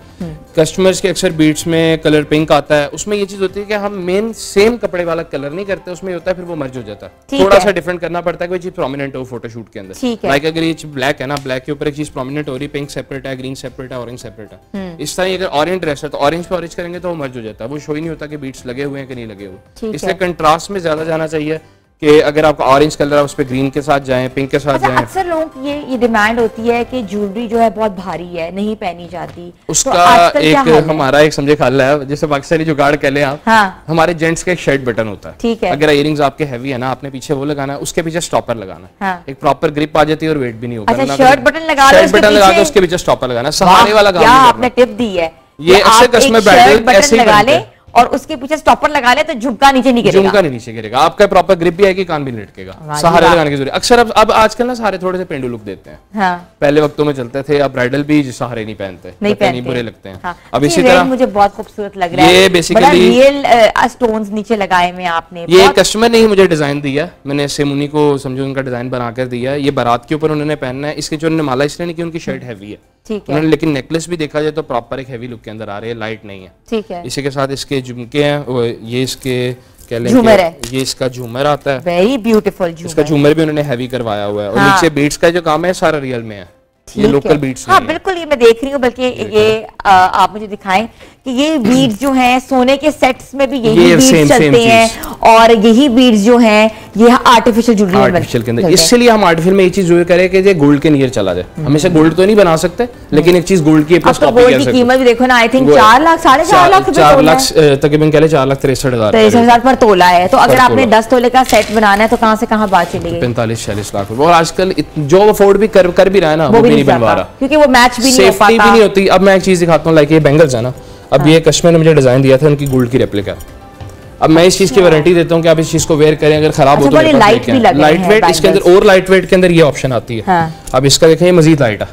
कस्टमर्स के अक्सर बीट्स में कलर पिंक आता है, उसमें ये चीज होती है कि हम मेन सेम कपड़े वाला कलर नहीं करते, उसमें होता है फिर वो मर्ज हो जाता है। थोड़ा सा डिफरेंट करना पड़ता है, कोई चीज प्रोमिनेंट हो फोटोशूट के अंदर। लाइक अगर ये ब्लैक है ना, ब्लैक के ऊपर एक चीज प्रोमिनेंट हो रही है, पिंक सेपरेट है, ग्रीन सेपरेट है, ऑरेंज सेपरेट है। इस तरह अगर ऑरेंज ड्रेस है तो ऑरेंज पे ऑरेंज करेंगे तो वो मर्ज हो जाता है, वो शो ही नहीं होता कि बीट्स लगे हुए हैं कि नहीं लगे हुए। इसलिए कंट्रास्ट में ज्यादा जाना चाहिए कि अगर आपका ऑरेंज कलर है उस पे ग्रीन के साथ जाएं, पिंक के साथ जाएं। अक्सर लोग ये डिमांड होती है कि ज्वेलरी जो है बहुत भारी है, नहीं पहनी जाती। उसका तो एक हमारा एक समझे ख्याल है, जैसे पाकिस्तानी जुगाड़ कह लें आप। हाँ। हमारे जेंट्स का एक शर्ट बटन होता है, ठीक है। अगर इयरिंग्स आपके हैवी है ना, आपने पीछे वो लगाना है, उसके पीछे स्टॉपर लगाना है। हाँ। एक प्रॉपर ग्रिप आ जाती है और वेट भी नहीं होगा। शर्ट बटन लगा के उसके पीछे स्टॉपर लगाना है, सहारे वाला काम आपने टिप दी है ये अक्सर कस्टमर ब्राइडल ऐसे ही लगा ले और उसके पीछे स्टॉपर लगा ले तो झुमका नीचे नहीं गिरेगा। झुमका नहीं नीचे गिरेगा, आपका प्रॉपर ग्रिप भी आएगी, कान भी नहीं लटकेगा। सहारे लगाने की जरूरत। अक्सर अब आजकल ना सहारे थोड़े से पेंडू लुक देते हैं। हाँ। पहले वक्तों में चलते थे, अब ब्राइडल भी सहारे नहीं पहनते, नहीं बुरे लगते हैं। हाँ। अब इसी तरह मुझे बहुत खूबसूरत लग रहा है, ये बेसिकली रियल स्टोन्स नीचे लगाए हुए आपने। ये कस्टमर ने ही मुझे डिजाइन दिया, मैंने सेमुनी को समझो उनका डिजाइन बनाकर दिया। ये बारात के ऊपर उन्होंने पहनना है। इसके जो उन्होंने माला इसलिए नहीं कि उनकी शर्ट हैवी है, ठीक है। उन्होंने लेकिन नेकलेस भी देखा जाए तो प्रॉपर एक हैवी लुक के अंदर आ रही है, लाइट नहीं है, ठीक है। इसी के साथ इसके झुमके हैं, ये इसके क्या लेंगे, झूमर है, ये इसका झूमर आता है, वेरी ब्यूटीफुल झूमर। इसका झूमर भी उन्होंने हैवी करवाया हुआ है। और हाँ। नीचे बीट्स का जो काम है सारा रियल में है, ये लोकल बीट्स हाँ बिल्कुल, ये मैं देख रही हूँ। बल्कि ये आप मुझे दिखाएं कि ये बीड्स जो हैं सोने के सेट्स में भी यही बीड्स चलते हैं, और यही बीड्स जो हैं ये आर्टिफिशियल ज्वेलरी आर्टिफिशियल के अंदर। इसलिए हम आर्टिफिशियल में एक चीज जरूर करें कि ये गोल्ड के नियर चला जाए। हमेशा गोल्ड तो नहीं बना सकते, लेकिन एक चीज गोल्ड की प्लस कॉपी गोल्ड की कीमत भी देखो ना, आई थिंक 4 लाख 4.5 लाख रुपए, 4 लाख तकरीबन कह ले 4,63,000 63,000 पर तोला है। तो अगर आपने 10 तोले का सेट बनाना है तो कहां से कहां बात चलेगी? 45-46 लाख रुपए। और आजकल जो अफोर्ड भी कर भी रहा है ना, वो भी नहीं बनवा रहा, क्योंकि वो मैच भी नहीं हो पाता, सेफ्टी भी नहीं होती। अब मैं एक चीज दिखाता हूँ, लाइक ये बैंगल्स है ना, अब ये कस्टमर ने मुझे डिजाइन दिया था, उनकी गोल्ड की रेप्लिका। अब मैं इस चीज की वारंटी देता हूँ कि आप इस चीज को वेयर करें, अगर खराब हो तो लाइट वेट, इसके अंदर और लाइट वेट के अंदर ये ऑप्शन आती है। अब इसका देखें, मजीद लाइट है,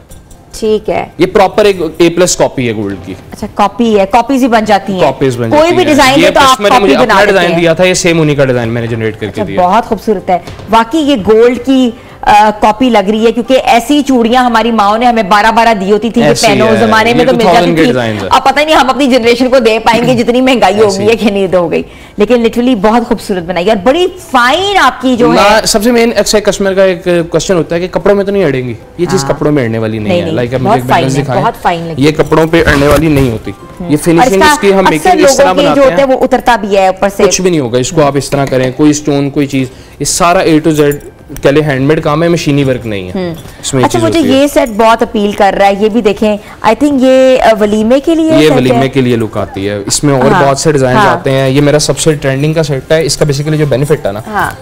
ठीक है। ये प्रॉपर एक A+ कॉपी है गोल्ड की। अच्छा, कॉपी है, कॉपीज ही बन जाती हैं, कॉपीज बन जाती कोई भी डिजाइन है तो आप कॉपी बना देते हैं। डिजाइन दिया था, ये सेम उन्हीं का डिजाइन मैंने जनरेट करके दिया। बहुत खूबसूरत है वाकई, ये गोल्ड की कॉपी लग रही है, क्योंकि ऐसी चूड़ियां हमारी माओ ने हमें 12-12 दी होती थी कि पहनो, उस जमाने में तो मिल जाती थी। अब पता नहीं हम अपनी जनरेशन को दे पाएंगे जितनी महंगाई होगी है कि नहीं हो गई, लेकिन लिटरली बहुत खूबसूरत बनाई और बड़ी फाइन आपकी जो है। सबसे मेन अक्सर कस्टमर का एक क्वेश्चन होता है कि कपड़ों में तो नहीं अड़ेंगी, ये चीज कपड़ों में अड़ने वाली नहीं है। लाइक बहुत फाइन, ये कपड़ों पे अड़ने वाली नहीं होती। ये फिनिशिंग इसकी हम मेकिंग इस तरह बनाते हैं, जो होता है वो उतरता भी है ऊपर से, कुछ भी नहीं होगा। इसको आप इस तरह करें, कोई स्टोन कोई चीज, ये सारा A to Z कह ले हैंडमेड काम है, मशीनी वर्क नहीं है इसमें। अच्छा, मुझे ये सेट बहुत अपील कर रहा है, ये भी देखें, आई थिंक ये वलीमे के लिए, ये वलीमे के लिए लुक आती है। इसमें और बहुत से डिजाइन आते हैं। ये मेरा सबसे ट्रेंडिंग का सेट है। इसका बेसिकली जो बेनिफिट है ना,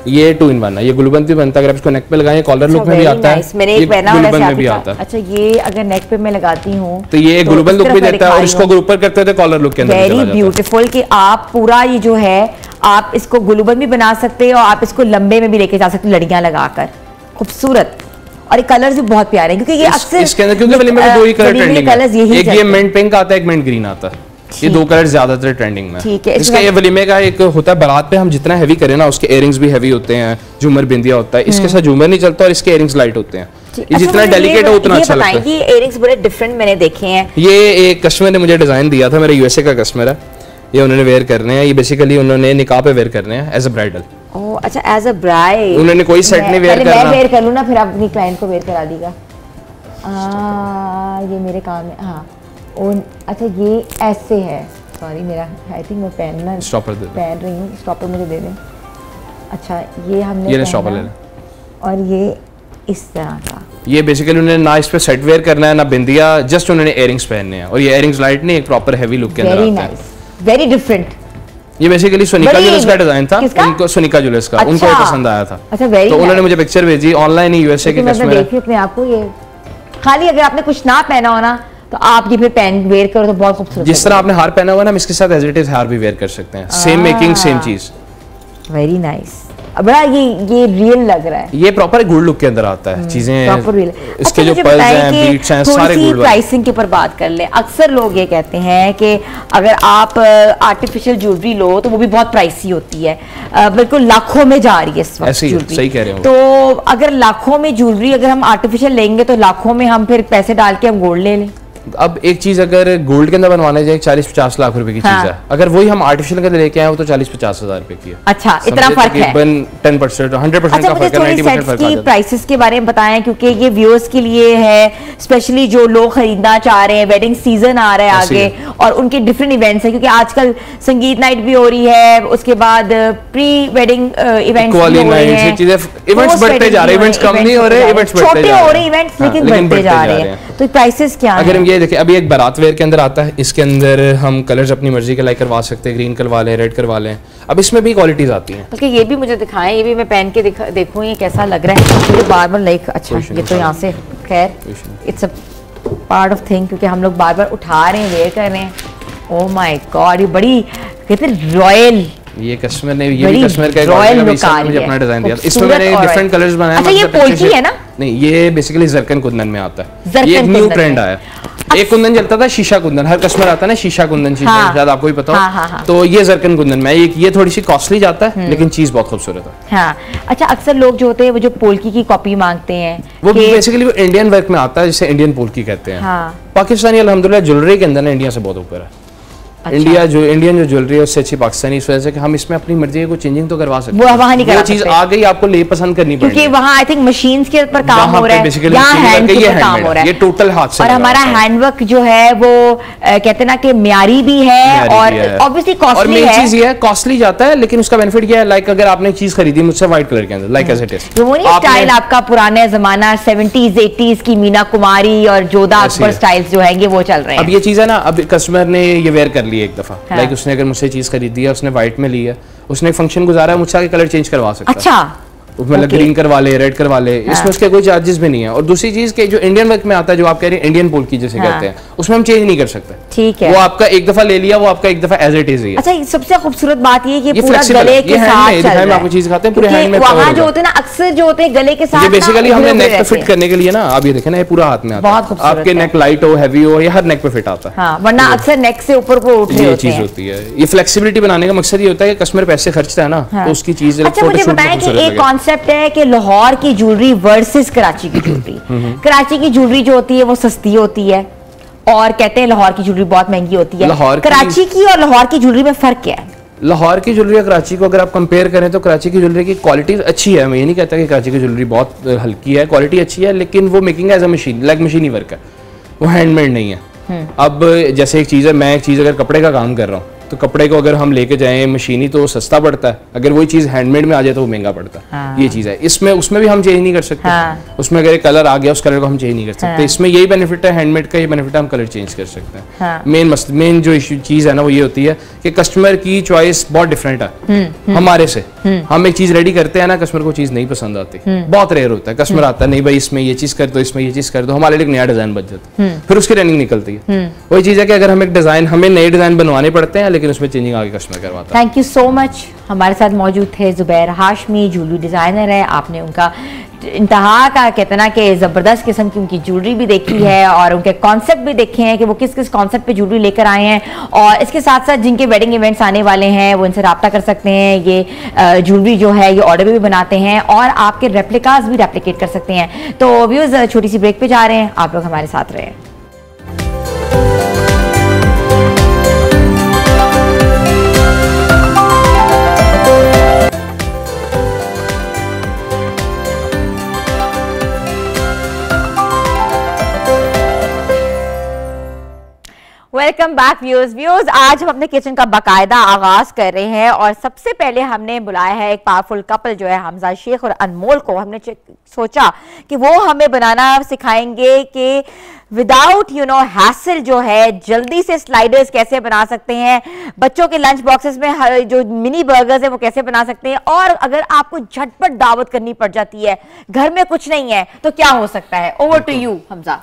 ये 2 in 1 है। ये गुलबंद भी बनता है, अगर आप इसको नेक पे लगाएं, कॉलर लुक में भी आता है, गुलबंद में भी आता है। अच्छा, ये अगर नेक पे मैं लगाती हूँ तो ये गुलबंद लुक भी देता है, और इसको अगर ऊपर करते हैं तो कॉलर लुक के अंदर वेरी ब्यूटीफुल, कि आप पूरा ये जो है आप इसको गुलबंद भी बना सकते हो और आप इसको लंबे में भी लेके जा सकते हो लड़ियां लगाकर, खूबसूरत। और ये कलर्स भी बहुत प्यारे हैं, क्योंकि ये अक्सर इसके अंदर क्योंकि वलीमे में 2 ही कलर ट्रेंडिंग है, एक ये मिंट पिंक आता है, एक मिंट ग्रीन आता है, ये 2 कलर ज्यादातर ट्रेंडिंग में। ठीक है। इसका ये वलीमे का एक होता है, बारात पे हम जितना हैवी करें ना, उसके इयरिंग्स भी हैवी होते हैं, झूमर बिंदिया होता है। इसके साथ झूमर नहीं चलता और इसके इयरिंग्स लाइट होते हैं। ये जितना डेलिकेट है उतना अच्छा लगता है। ये इयरिंग्स बड़े डिफरेंट मैंने देखे हैं। ये एक कस्टमर ने मुझे डिजाइन दिया था, मेरा USA का कस्टमर है, ये उन्होंने वेयर करने हैं। ये बेसिकली उन्होंने निकाह पे वेयर करने हैं एज अ ब्राइडल। ओह अच्छा, एज अ ब्राइड उन्होंने कोई सेट नहीं वेयर करना। मैं वेयर कर लूं ना, फिर आप अपनी क्लाइंट को वेयर करा दीगा। ये मेरे काम में। हाँ, अच्छा, ये ऐसे है, सॉरी मेरा आई थिंक मैं पहनना स्टॉपर पहन रही हूँ, स्टॉपर मुझे दे दें। अच्छा, ये हमने ये स्टॉपर ले लें, और ये इस तरह का। ये बेसिकली उन्होंने ना इस पे सेट वेयर करना है ना बिंदिया, जस्ट उन्होंने इयरिंग्स पहनने हैं। और ये इयरिंग्स लाइट नहीं, एक प्रॉपर हैवी लुक के अंदर आता है। Very nice, very different. ये बेसिकली सोनिका ज्वेलर्स का डिजाइन था, उनको सोनिका ज्वेलर्स का उनको पसंद आया था। अच्छा, तो उन्होंने मुझे पिक्चर भेजी, ऑनलाइन ही USA के कस्टमर है। देखिए अपने आप को, ये खाली अगर आपने कुछ ना पहना हो ना तो आप ये फिर पहन वेयर करो तो बहुत खूबसूरत। जिस तरह आपने हार पहना हुआ ना, हम इसके साथ एज इट इज हार भी वेयर कर सकते हैं, सेम मेकिंग सेम चीज। वेरी नाइस, बड़ा ये रियल लग रहा है। ये प्रॉपर गोल्ड लुक के अंदर आता है, चीजें प्रॉपर रियल। इसके जो पर्ल्स हैं, बीट्स हैं, सारे गोल्ड। प्राइसिंग के ऊपर बात कर ले। अक्सर लोग ये कहते हैं कि अगर आप आर्टिफिशियल ज्वेलरी लो तो वो भी बहुत प्राइसी होती है, बिल्कुल लाखों में जा रही है इस वक्त ज्वेलरी। सही कह रहे हो। तो अगर लाखों में ज्वेलरी अगर हम आर्टिफिशियल लेंगे तो लाखों में हम फिर पैसे डाल के हम गोल्ड ले लें। अब एक चीज अगर गोल्ड के अंदर बनवाने जाए 40-50 लाख रुपए की चीज है, अगर वही हम आर्टिफिशियल के अंदर लेके आए वो तो 40-50 हजार रुपए की है। अच्छा, इतना फर्क है, 10% 100% का फर्क है, 90% फर्क है। प्राइसेस के बारे में बताएं, क्योंकि ये व्यूअर्स के लिए है, स्पेशली जो लोग खरीदना चाह रहे हैं, वेडिंग सीजन आ रहा है आगे और उनके डिफरेंट इवेंट्स हैं, क्योंकि आजकल संगीत नाइट भी हो रही है, उसके बाद प्री वेडिंग इवेंट्स भी हो रहे हैं, इवेंट्स बढ़ते जा रहे हैं, इवेंट्स कम नहीं हो रहे, इवेंट्स बढ़ते जा रहे हैं, छोटे हो रहे इवेंट्स लेकिन बढ़ते जा रहे हैं। तो प्राइसेस क्या हैं? अगर हम ये देखें, अभी एक बारात वेयर के अंदर आता है, इसके अंदर हम कलर्स अपनी मर्जी के लाइक करवा सकते हैं, ग्रीन करवा लें, रेड करवा लें। अब इसमें भी क्वालिटीज आती हैं, बल्कि ये भी मुझे दिखाएं, ये भी मैं पहन के देखूं ये कैसा लग रहा है। मुझे बार बार लाइक, अच्छा ये तो यहाँ से खैर इट्स पार्ट ऑफ थिंग, क्योंकि हम लोग बार बार उठा रहे हैं, वेयर कर रहे हैं। ओह माय गॉड, ये बड़ी कहते हैं रॉयल, ये कस्टमर ने ये भी कस्टमर का मुझे अपना डिजाइन दिया। इसमें मैंने डिफरेंट कलर्स बनाए। अच्छा ये पोल्की है ना? नहीं, ये बेसिकली जरकन कुंदन में आता है। ये एक न्यू ट्रेंड आया। एक कुंदन चलता था शीशा कुंदन, हर कस्टमर आता है ना शीशा कुंदन, शीशा शायद आपको भी पता हो। तो ये जरकन कुंदन में ये थोड़ी सी कॉस्टली जाता है, लेकिन चीज बहुत खूबसूरत है। हाँ, अच्छा अक्सर लोग जो होते हैं वो जो पोल्की की कॉपी मांगते हैं, वो बेसिकली वो इंडियन वर्क में आता है, जिसे इंडियन पोल्की कहते हैं। पाकिस्तानी अल्हम्दुलिल्लाह ज्वेलरी के अंदर इंडिया से बहुत ऊपर है। अच्छा। इंडियन जो ज्वेलरी है उससे अच्छी पाकिस्तानी, इस वजह से कि हम इसमें अपनी मर्जी को चेंजिंग तो करवा सकते हैं। वो वहाँ नहीं करा सकते। चीज आ गई, आपको ले पसंद करनी पड़ेगी, क्योंकि वहाँ आई थिंक मशीन्स के ऊपर काम हो रहा है, यहाँ हैंड के ऊपर काम हो रहा है, ये टोटल हाथ से। और हमारा हैंडवर्क जो है वो कहते हैं ना कि म्यारी भी है और ऑब्वियसली कॉस्टली है। और मेन चीज ये है कॉस्टली जाता है, लेकिन उसका बेनिफिट ये है, लाइक अगर आपने एक चीज खरीदी मुझसे व्हाइट कलर के अंदर, लाइक एज इट इज, वो नहीं स्टाइल आपका पुराने जमाना 70s 80s की मीना कुमारी और जोधा अकबर स्टाइल्स जो है वो चल रहे हैं। अब ये चीज है ना, अब कस्टमर ने ये वेयर कर ली एक दफा, लाइक उसने अगर मुझसे चीज खरीदी है, उसने व्हाइट में ली है, उसने एक फंक्शन गुजारा है, मुझसे आगे कलर चेंज करवा सकता है। अच्छा, मतलब ग्रीन करवा ले, रेड करवा ले, इसमें उसके कोई चार्जेस भी नहीं है। और दूसरी चीज के जो इंडियन वर्क में आता है, जो आप कह रहे हैं इंडियन पोल्की जैसे कहते हैं, उसमें हम चेंज नहीं कर सकते। ठीक है, वो आपका एक दफा ले लिया, वो आपका एक दफा एज इट इज ही है। अच्छा, सबसे खूबसूरत बात ये कि पूरा गले के साथ चल रहा है। आपको चीज खाते हैं पूरे हैंड में, वहां जो होते हैं ना अक्सर जो होते हैं गले के साथ, बेसिकली हमने नेक पे फिट करने के लिए ना, आप ये देखें ना, ये पूरा हाथ में आता है, आपके नेक लाइट हो, हैवी हो, ये हर नेक पे फिट आता है, वरना अक्सर नेक से ऊपर को उठ रहे होते हैं। ये चीज होती है। ये फ्लेक्सिबिलिटी बनाने का मकसद ये होता है कि कस्टमर पैसे खर्चता है ना, तो उसकी चीज। अच्छा, मुझे बताएं कि एक कॉन्सेप्ट है कि लाहौर की ज्वेलरी वर्सेस कराची की ज्वेलरी। कराची की ज्वेलरी जो होती है वो सस्ती होती है और कहते हैं लाहौर की ज्वेलरी बहुत महंगी होती है। कराची की और लाहौर की ज्वेलरी में फर्क क्या है? लाहौर की ज्वेलरी और कराची को अगर आप कंपेयर करें तो कराची की ज्वेलरी की क्वालिटी अच्छी है। मैं ये नहीं कहता कि कराची की ज्वेलरी बहुत हल्की है, क्वालिटी अच्छी है, लेकिन वो making as a machine, like मशीनी वर्क है, वो हैंडमेड नहीं है। अब जैसे एक चीज़ है, मैं एक चीज़ अगर कपड़े का काम कर रहा हूँ तो कपड़े को अगर हम लेके जाएं मशीनी तो सस्ता पड़ता है, अगर वही चीज हैंडमेड में आ जाए तो वो महंगा पड़ता है। ये चीज है, इसमें उसमें भी हम चेंज नहीं कर सकते। उसमें अगर एक कलर आ गया उस कलर को हम चेंज नहीं कर सकते। इसमें यही बेनिफिट है हैंडमेड का, ये बेनिफिट है हम कलर चेंज कर सकते हैं। मेन जो चीज है ना वो ये होती है कि कस्टमर की चॉइस बहुत डिफरेंट है हमारे से। हम एक चीज रेडी करते हैं ना, कस्टमर को चीज नहीं पसंद आती, बहुत रेयर होता है। कस्टमर आता है, नहीं भाई इसमें ये चीज कर दो, इसमें ये चीज कर दो, हमारे लिए नया डिजाइन बच जाता है, फिर उसकी रनिंग निकलती है। वही चीज है कि अगर हम एक डिजाइन, हमें नए डिजाइन बनवाने पड़ते हैं, लेकिन उसमें चेंजिंग आगे करवाता। Thank you so much. हमारे साथ मौजूद थे जुबैर हाशमी, ज्वेलरी डिजाइनर है। आपने उनका इंतहा का कहते ना कि ज़बरदस्त किस्म की उनकी ज्वेलरी भी देखी है और उनके कॉन्सेप्ट भी देखे हैं कि वो किस किस कॉन्सेप्ट पे ज्वेलरी लेकर आए हैं। और इसके साथ साथ जिनके वेडिंग इवेंट्स आने वाले हैं वो इनसे रब्ता कर सकते हैं। ये ज्वेलरी जो है ये ऑर्डर भी बनाते हैं और आपके रेप्लिकास भी रेप्लिकेट कर सकते हैं। तो व्यूअर्स, छोटी सी ब्रेक पे जा रहे हैं, आप लोग हमारे साथ रहे। वेलकम बैक व्यूअर्स, आज हम अपने किचन का बाकायदा आगाज कर रहे हैं और सबसे पहले हमने बुलाया है एक पावरफुल कपल जो है हमजा शेख और अनमोल को। हमने सोचा कि वो हमें बनाना सिखाएंगे कि विदाउट हैसल जो है जल्दी से स्लाइडर्स कैसे बना सकते हैं, बच्चों के लंच बॉक्सेस में जो मिनी बर्गर्स है वो कैसे बना सकते हैं, और अगर आपको झटपट दावत करनी पड़ जाती है, घर में कुछ नहीं है, तो क्या हो सकता है। Over to you Hamza.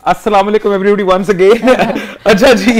अस्सलाम वालेकुम एवरीबॉडी वंस अगेन। अच्छा जी,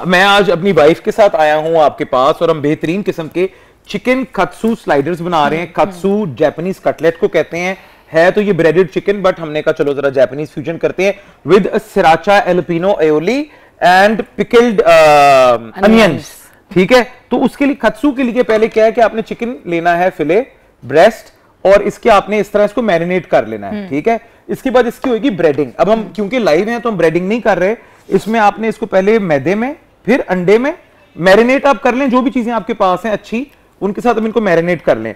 मैं आज अपनी वाइफ के साथ आया हूं आपके पास और हम बेहतरीन किस्म के चिकन कत्सू स्लाइडर्स बना रहे हैं। कत्सू जापानीज कटलेट को कहते हैं, है तो ये ब्रेडेड चिकन, बट हमने कहा चलो जरा जापानीज फ्यूजन करते हैं with सराचा Alpino aioli and pickled onions. ठीक है, तो उसके लिए कत्सू के लिए पहले क्या है कि आपने चिकन लेना है, फिले ब्रेस्ट, और इसके आपने इस तरह इसको मैरिनेट कर लेना है। ठीक है, इसके बाद इसकी होगी ब्रेडिंग। अब हम क्योंकि लाइव हैं तो हम ब्रेडिंग नहीं कर रहे, इसमें आपने इसको पहले मैदे में फिर अंडे में मैरिनेट आप कर लें, जो भी चीजें आपके पास हैं अच्छी उनके साथ हम इनको मैरिनेट कर लें,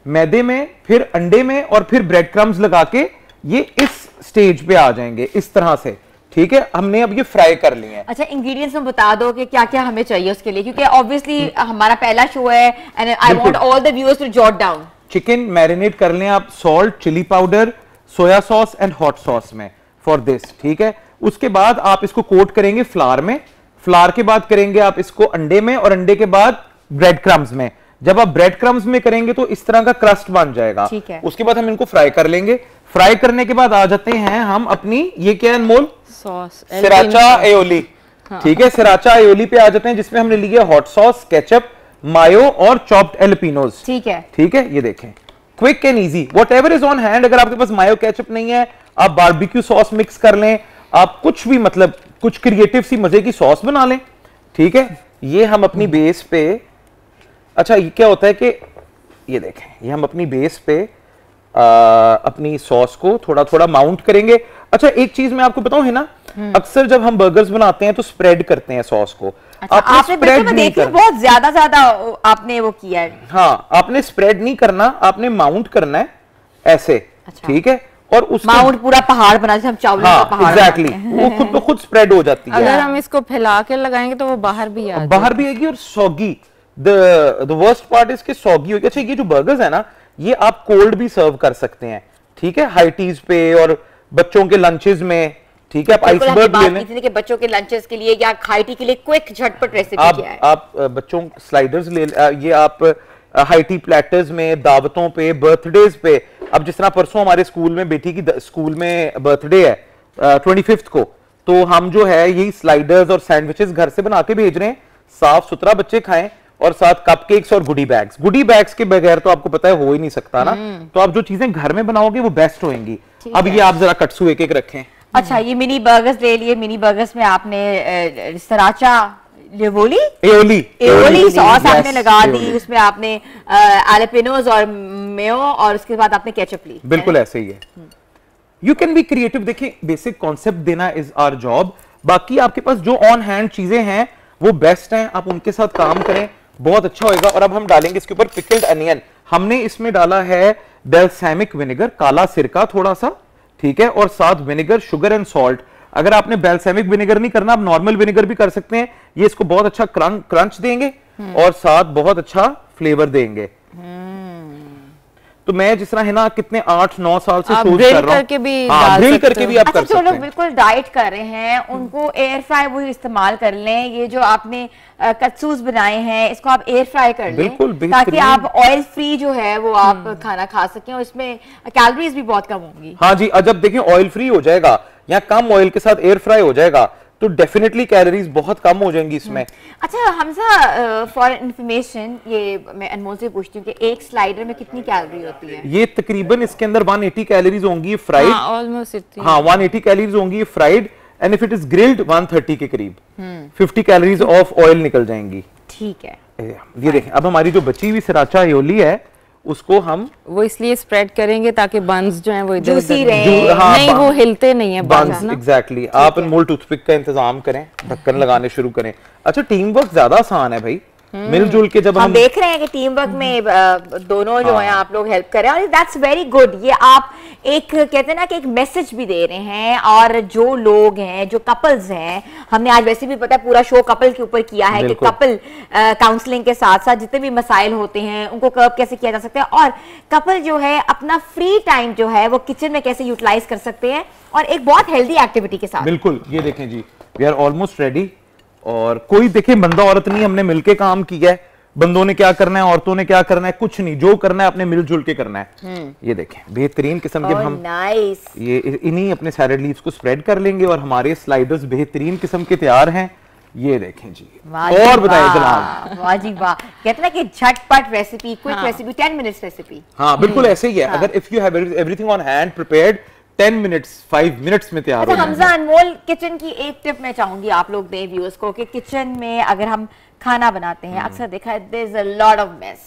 मैदे में फिर अंडे में और फिर ब्रेड क्रम्स लगा के ये इस स्टेज पे आ जाएंगे इस तरह से। ठीक है, हमने अब ये फ्राई कर लिए हैं। अच्छा, इंग्रेडिएंट्स में बता दो कि क्या क्या हमें चाहिए उसके लिए, क्योंकि ऑब्वियसली हमारा पहला शो है and I want all the viewers to jot down. Chicken marinate कर लें आप salt, chilli powder, soya sauce and hot sauce में फॉर दिस। ठीक है, उसके बाद आप इसको कोट करेंगे फ्लावर में, फ्लावर के बाद करेंगे आप इसको अंडे में और अंडे के बाद ब्रेड क्रम्स में। जब आप ब्रेड क्रम्स में करेंगे तो इस तरह का क्रस्ट बन जाएगा। ठीक है, उसके बाद हम इनको फ्राई कर लेंगे। फ्राई करने के बाद आ जाते हैं हम अपनी, ये क्या है अनमोल? Sauce, sriracha aioli. ठीक है, सिराचा एओली पे आ जाते हैं, जिसमें हमने लिया हॉट सॉस, केचप, मायो और चॉप्ड एलपिनोज। ठीक है, ठीक है, ये देखें, quick and easy, whatever is on hand. अगर आपके पास मायो केचप नहीं है, आप बारबेक्यू सॉस मिक्स कर लें, आप कुछ भी मतलब कुछ क्रिएटिव सी मजे की सॉस बना लें। ठीक है, ये हम अपनी बेस पे, अच्छा ये क्या होता है कि ये देखें, ये हम अपनी बेस पे अपनी सॉस को थोड़ा थोड़ा माउंट करेंगे। अच्छा एक चीज मैं आपको बताऊं है ना, अक्सर जब हम बर्गर्स बनाते हैं तो स्प्रेड करते हैं सॉस को। अच्छा, आपने स्प्रेड नहीं देखिए बहुत ज्यादा आपने वो किया है। हाँ, आपने स्प्रेड नहीं करना, आपने माउंट करना है ऐसे। अच्छा। ठीक है, और उस माउंट पूरा पहाड़ बना, जैसे हम चावलों का पहाड़ एग्जैक्टली, वो खुद ब खुद स्प्रेड हो जाती है। अगर हम इसको फैला के लगाएंगे तो वो बाहर भी आ बाहर भी आएगी और soggy. The worst part is कि सॉगी होगी। अच्छा ये जो बर्गर्स है ना, ये आप कोल्ड भी सर्व कर सकते हैं। ठीक है, हाई टीज पे और बच्चों के लंचेस में। ठीक है, आप आइसबर्ग ले लें के बच्चों के लंचेस के लिए या हाई टी के लिए क्विक झटपट रेसिपी क्या है? आप बच्चों स्लाइडर्स ले, ये आप हाई टी प्लेटर्स में, दावतों पे, बर्थडेज पे। अब जिस तरह परसों हमारे स्कूल में बेटी की स्कूल में बर्थडे है 25th को, तो हम जो है यही स्लाइडर्स और सैंडविचेस घर से बना के भेज रहे हैं। साफ सुथरा बच्चे खाएं, और साथ कपकेक्स और गुडी बैग्स। गुडी बैग्स के बगैर तो आपको पता है हो ही नहीं सकता ना, तो आप जो चीजें घर में बनाओगे वो बेस्ट होंगी। अब ये आप जरा कट्सू एक एक रखें। अच्छा, ये मिनी बर्गर्स ले लिए। मिनी बर्गर्स में आपने सराचा एओली सॉस आपने लगा दी, उसमें आपने एलपिनोज और मेयो, और उसके बाद आपने केचप ली। बिल्कुल ऐसे ही है। You can be creative. देखिए, बेसिक कॉन्सेप्ट देना इज आवर जॉब। बाकी आपके पास जो ऑन हैंड चीजें हैं वो बेस्ट हैं, आप उनके साथ काम करें, बहुत अच्छा होएगा। और अब हम डालेंगे इसके ऊपर पिकल्ड अनियन। हमने इसमें डाला है बेल्सामिक विनेगर, काला सिरका थोड़ा सा। ठीक है, और साथ विनेगर, शुगर एंड सॉल्ट। अगर आपने बेल्सामिक विनेगर नहीं करना, आप नॉर्मल विनेगर भी कर सकते हैं। ये इसको बहुत अच्छा क्रंच देंगे और साथ बहुत अच्छा फ्लेवर देंगे। तो मैं जिस तरह है ना, कितने 8-9 साल से सोच कर रहा हूँ, ग्रिल करके भी आप कर सकते हैं। जो लोग बिल्कुल डाइट कर रहे हैं उनको एयर फ्राई वो इस्तेमाल कर लें। ये जो आपने कत्सूस बनाए हैं, इसको आप एयर फ्राई कर लें, ताकि आप ऑयल फ्री जो है वो आप खाना खा सकें, और इसमें कैलोरीज भी बहुत कम होंगी। हाँ जी, जब देखें ऑयल फ्री हो जाएगा या कम ऑयल के साथ एयर फ्राई हो जाएगा, तो डेफिनेटली कैलोरीज बहुत कम हो जाएंगी इसमें। अच्छा हमजा, फॉर इंफॉर्मेशन, ये मैं अनमोल से पूछती हूँ कि एक स्लाइडर में कितनी कैलोरी होती है? ये तकरीबन इसके अंदर 180 कैलोरीज होंगी फ्राइड। ऑलमोस्ट इतनी। हाँ, 180 कैलोरीज होंगी fried, and if it is grilled 130 के करीब 50 कैलोरीज ऑफ ऑयल निकल जाएंगी। ठीक है, ये देखें, अब हमारी जो बची हुई सिराचा एओली है उसको हम वो इसलिए स्प्रेड करेंगे ताकि बंस जो हैं वो इधर जूसी रहे। नहीं, वो हिलते नहीं है बंस ना। एग्जैक्टली। आप अनमोल टूथपिक का इंतजाम करें, ढक्कन लगाने शुरू करें। अच्छा, टीम वर्क ज्यादा आसान है भाई, मिलजुल के जब हम देख रहे हैं कि टीम वर्क में दोनों जो है आप लोग हेल्प कर रहे हैं, और दैट्स वेरी गुड। ये आप एक कहते हैं ना कि एक मैसेज भी दे रहे हैं, और जो लोग हैं, जो कपल्स हैं, हमने आज वैसे भी पता है पूरा शो कपल के ऊपर किया है कि कपल काउंसलिंग के साथ साथ जितने भी मसाइल होते हैं उनको कर्व कैसे किया जा सकता है, और कपल जो है अपना फ्री टाइम जो है वो किचन में कैसे यूटिलाइज कर सकते हैं, और एक बहुत हेल्दी एक्टिविटी के साथ। बिल्कुल, ये देखें जी, वी आर ऑलमोस्ट रेडी। और कोई देखे बंदा औरत नहीं, हमने मिलके काम किया है। बंदों ने क्या करना है, औरतों ने क्या करना है, कुछ नहीं, जो करना है अपने मिलजुल के करना है। ये देखें, बेहतरीन किस्म के हम ये इन्हीं अपने सैलेड लीव्स को स्प्रेड कर लेंगे, और हमारे स्लाइडर्स बेहतरीन किस्म के तैयार हैं। ये देखें जी, और बताएं जनाब। वाह जी वाह, कहते हैं कि झटपट recipe, quick recipe, 10 minutes recipe. हाँ बिल्कुल ऐसे ही है। अगर if you have everything on hand prepared, 10 minutes 5 minutes में तैयार हो जाएगा। हमजा, अनमोल किचन की एक टिप मैं चाहूंगी आप लोग दें व्यूअर्स को, कि किचन में अगर हम खाना बनाते हैं, अक्सर देखा है there is a lot of mess,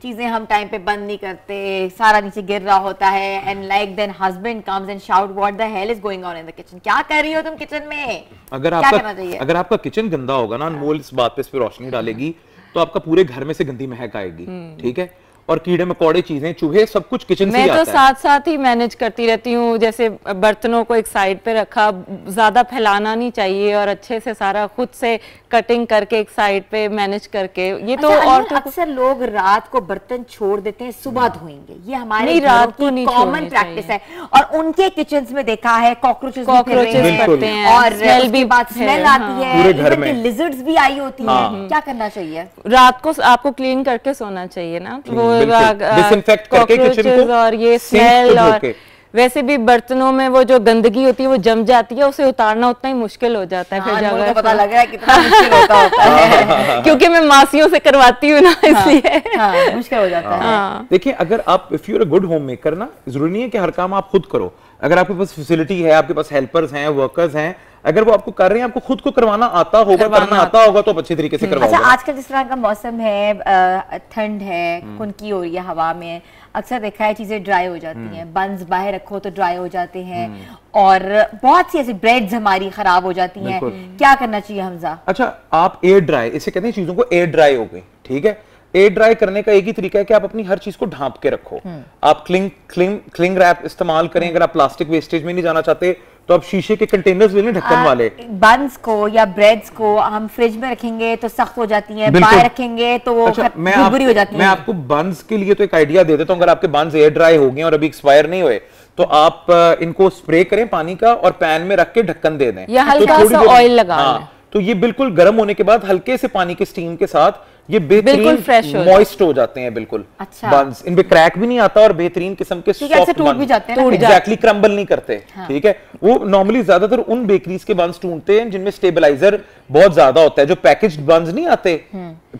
चीजें हम टाइम पे बंद नहीं करते, सारा नीचे गिर रहा होता है, and like then husband comes and shout what the hell is going on in the kitchen. क्या कर रही हो तुम किचन में? अगर आपका किचन गंदा होगा ना, अनमोल इस बात पे इस पे रोशनी डालेगी, तो आपका पूरे घर में से गंदी महक आएगी। ठीक है, और कीड़े मकोड़े, चीजें, चूहे, सब कुछ किचन से ही आता है। मैं तो साथ साथ ही मैनेज करती रहती हूँ, जैसे बर्तनों को एक साइड पे रखा, ज्यादा फैलाना नहीं चाहिए, और अच्छे से सारा खुद से कटिंग करके एक साइड पे मैनेज करके। ये तो और अक्सर लोग रात को बर्तन छोड़ देते हैं, सुबह धोएंगे, ये हमारे रात को नहीं कॉमन प्रैक्टिस है, और उनके किचन में देखा है कॉकरोचेस पड़ते हैं, और स्मेल भी स्मेल आती है, पूरे घर में लिजर्ड्स भी आई होती है। क्या करना चाहिए? रात को आपको क्लीन करके सोना चाहिए ना, वो डिसइंफेक्ट करके किचन को और ये स्मेल और वैसे भी बर्तनों में वो जो गंदगी होती है वो जम जाती है, उसे उतारना उतना ही मुश्किल हो जाता है। फिर तो पता लग रहा है कितना मुश्किल होता है क्योंकि मैं मासियों से करवाती हूँ ना, इसलिए मुश्किल हो जाता है। देखिए, अगर आप if you are a good homemaker ना, जरूरी नहीं है कि हर काम आप खुद करो। अगर आपके पास फैसिलिटी है, आपके पास हेल्पर्स हैं, वर्कर्स हैं, अगर वो आपको कर रहे हैं, आपको खुद को करवाना आता होगा, करना आता होगा, तो आप अच्छे तरीके से करवाओगे। अच्छा, आजकल जिस तरह का मौसम है, ठंड है, खुनकी हो रही है हवा में, अक्सर देखा है चीजें ड्राई हो जाती हैं, बंस बाहर रखो तो ड्राई हो जाते हैं, और बहुत सी ऐसी ब्रेड्स हमारी खराब हो जाती हैं। क्या करना चाहिए हमजा? अच्छा, आप एयर ड्राई, इसे कहते हैं चीजों को एयर ड्राई हो गई, ठीक है। एयर ड्राई करने का एक ही तरीका है कि आप अपनी हर चीज को ढांप के रखो। आप क्लिंग रैप इस्तेमाल करें। अगर आप प्लास्टिक वेस्टेज में नहीं जाना चाहते तो आप शीशे के कंटेनर्स ले लें, ढक्कन वाले। बंस को या ब्रेड्स को हम फ्रिज में रखेंगे तो सख्त हो जाती हैं, बाहर रखेंगे तो वो बुरी हो जाती है। मैं आपको बंस के लिए तो एक आइडिया दे देता हूं। अगर आपके बंस एयर ड्राई हो गए और अभी एक्सपायर नहीं हुए, तो आप इनको स्प्रे करें पानी का और पैन में रख के ढक्कन दे दें, या हल्का सा ऑयल लगा लें। तो ये बिल्कुल गर्म होने के बाद हल्के से पानी के स्टीम के साथ ये बेहतरीन मॉइस्ट हो जाते हैं बिल्कुल। अच्छा। बंस इनपे क्रैक भी नहीं आता और बेहतरीन किस्म के सॉफ्ट टूट भी जाते हैं, एग्जैक्टली क्रम्बल नहीं करते। ठीक है, वो नॉर्मली ज्यादातर उन बेकरीज के बंस टूटते हैं जिनमें स्टेबलाइजर बहुत ज्यादा होता है। जो पैकेज्ड बंस नहीं आते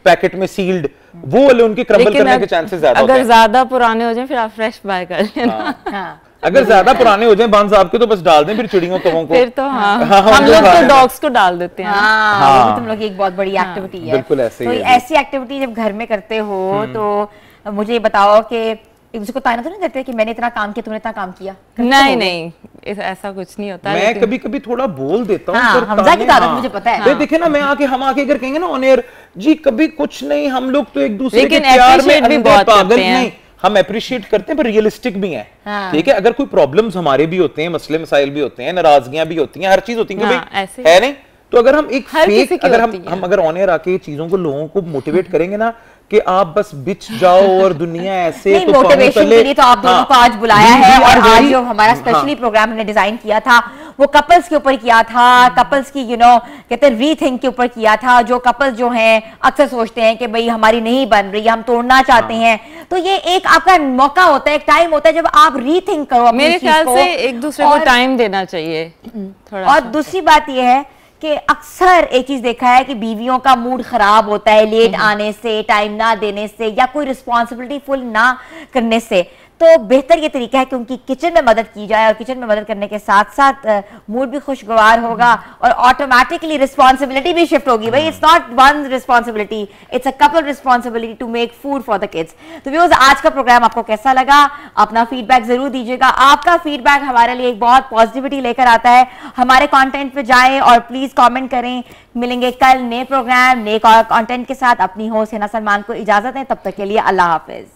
पैकेट में सील्ड, वो वाले उनके क्रम्बल करने के चांसेस ज्यादा होते हैं। अगर ज्यादा पुराने हो जाए फिर आप फ्रेश बाय कर लेना। अगर ज्यादा पुराने हो जाए बंस आपके, तो बस डाल दें फिर चिड़ियों कौवों को। फिर तो हम लोग तो डॉग्स को डाल देते हैं। वो भी तुम लोग की एक बहुत बड़ी एक्टिविटी है। बिल्कुल ऐसे ही तो ऐसी एक्टिविटी जब घर में करते हो तो मुझे ये बताओ कि एक दूसरे को ताना तो नहीं देते कि मैंने इतना काम किया, तुमने इतना काम किया? नहीं, ऐसा कुछ नहीं होता। मैं कभी कभी थोड़ा बोल देता हूँ। हमजा की तारीफ मुझे पता है। देखे ना, हम आके अगर कहेंगे ना ऑन एयर, जी कभी कुछ नहीं, हम लोग तो एक दूसरे के प्यार में अंधे पागल नहीं, हम अप्रिशिएट करते हैं पर रियलिस्टिक भी हैं। ठीक है, अगर कोई प्रॉब्लम्स हमारे भी होते हैं, मसले मसाइल भी होते हैं, नाराजगियां भी होती हैं, हर चीज होती है, भाई है नहीं? तो अगर हम एक फेक, अगर ऑन एयर आके चीजों को लोगों को मोटिवेट करेंगे ना कि आप बस बिच जाओ और दुनिया ऐसे, तो मोटिवेशन के लिए तो आप दोनों को आज बुलाया है। और आज जो हमारा स्पेशली प्रोग्राम हमने डिजाइन किया था वो कपल्स के ऊपर किया था, कपल्स की कहते हैं रीथिंक के ऊपर किया था। जो कपल्स जो हैं अक्सर सोचते हैं कि भाई हमारी नहीं बन रही, हम तोड़ना चाहते हैं, तो ये एक आपका मौका होता है, एक टाइम होता है जब आप रीथिंक करो। मेरे ख्याल से एक दूसरे को टाइम देना चाहिए थोड़ा। और दूसरी बात यह है कि अक्सर एक चीज देखा है कि बीवियों का मूड खराब होता है लेट आने से, टाइम ना देने से, या कोई रिस्पॉन्सिबिलिटी फुल ना करने से। तो बेहतर ये तरीका है कि उनकी किचन में मदद की जाए, और किचन में मदद करने के साथ साथ मूड भी खुशगवार होगा और ऑटोमेटिकली रिस्पॉन्सिबिलिटी भी शिफ्ट होगी। भाई it's not one responsibility, it's a couple responsibility to make food for the kids. तो व्यूअर्स, आज का प्रोग्राम आपको कैसा लगा? अपना फीडबैक जरूर दीजिएगा। आपका फीडबैक हमारे लिए एक बहुत पॉजिटिविटी लेकर आता है। हमारे कंटेंट पे जाएं और प्लीज कमेंट करें। मिलेंगे कल नए प्रोग्राम, नए कंटेंट के साथ। अपनी होस्ट हिना सलमान को इजाजत है, तब तक के लिए अल्लाह हाफिज।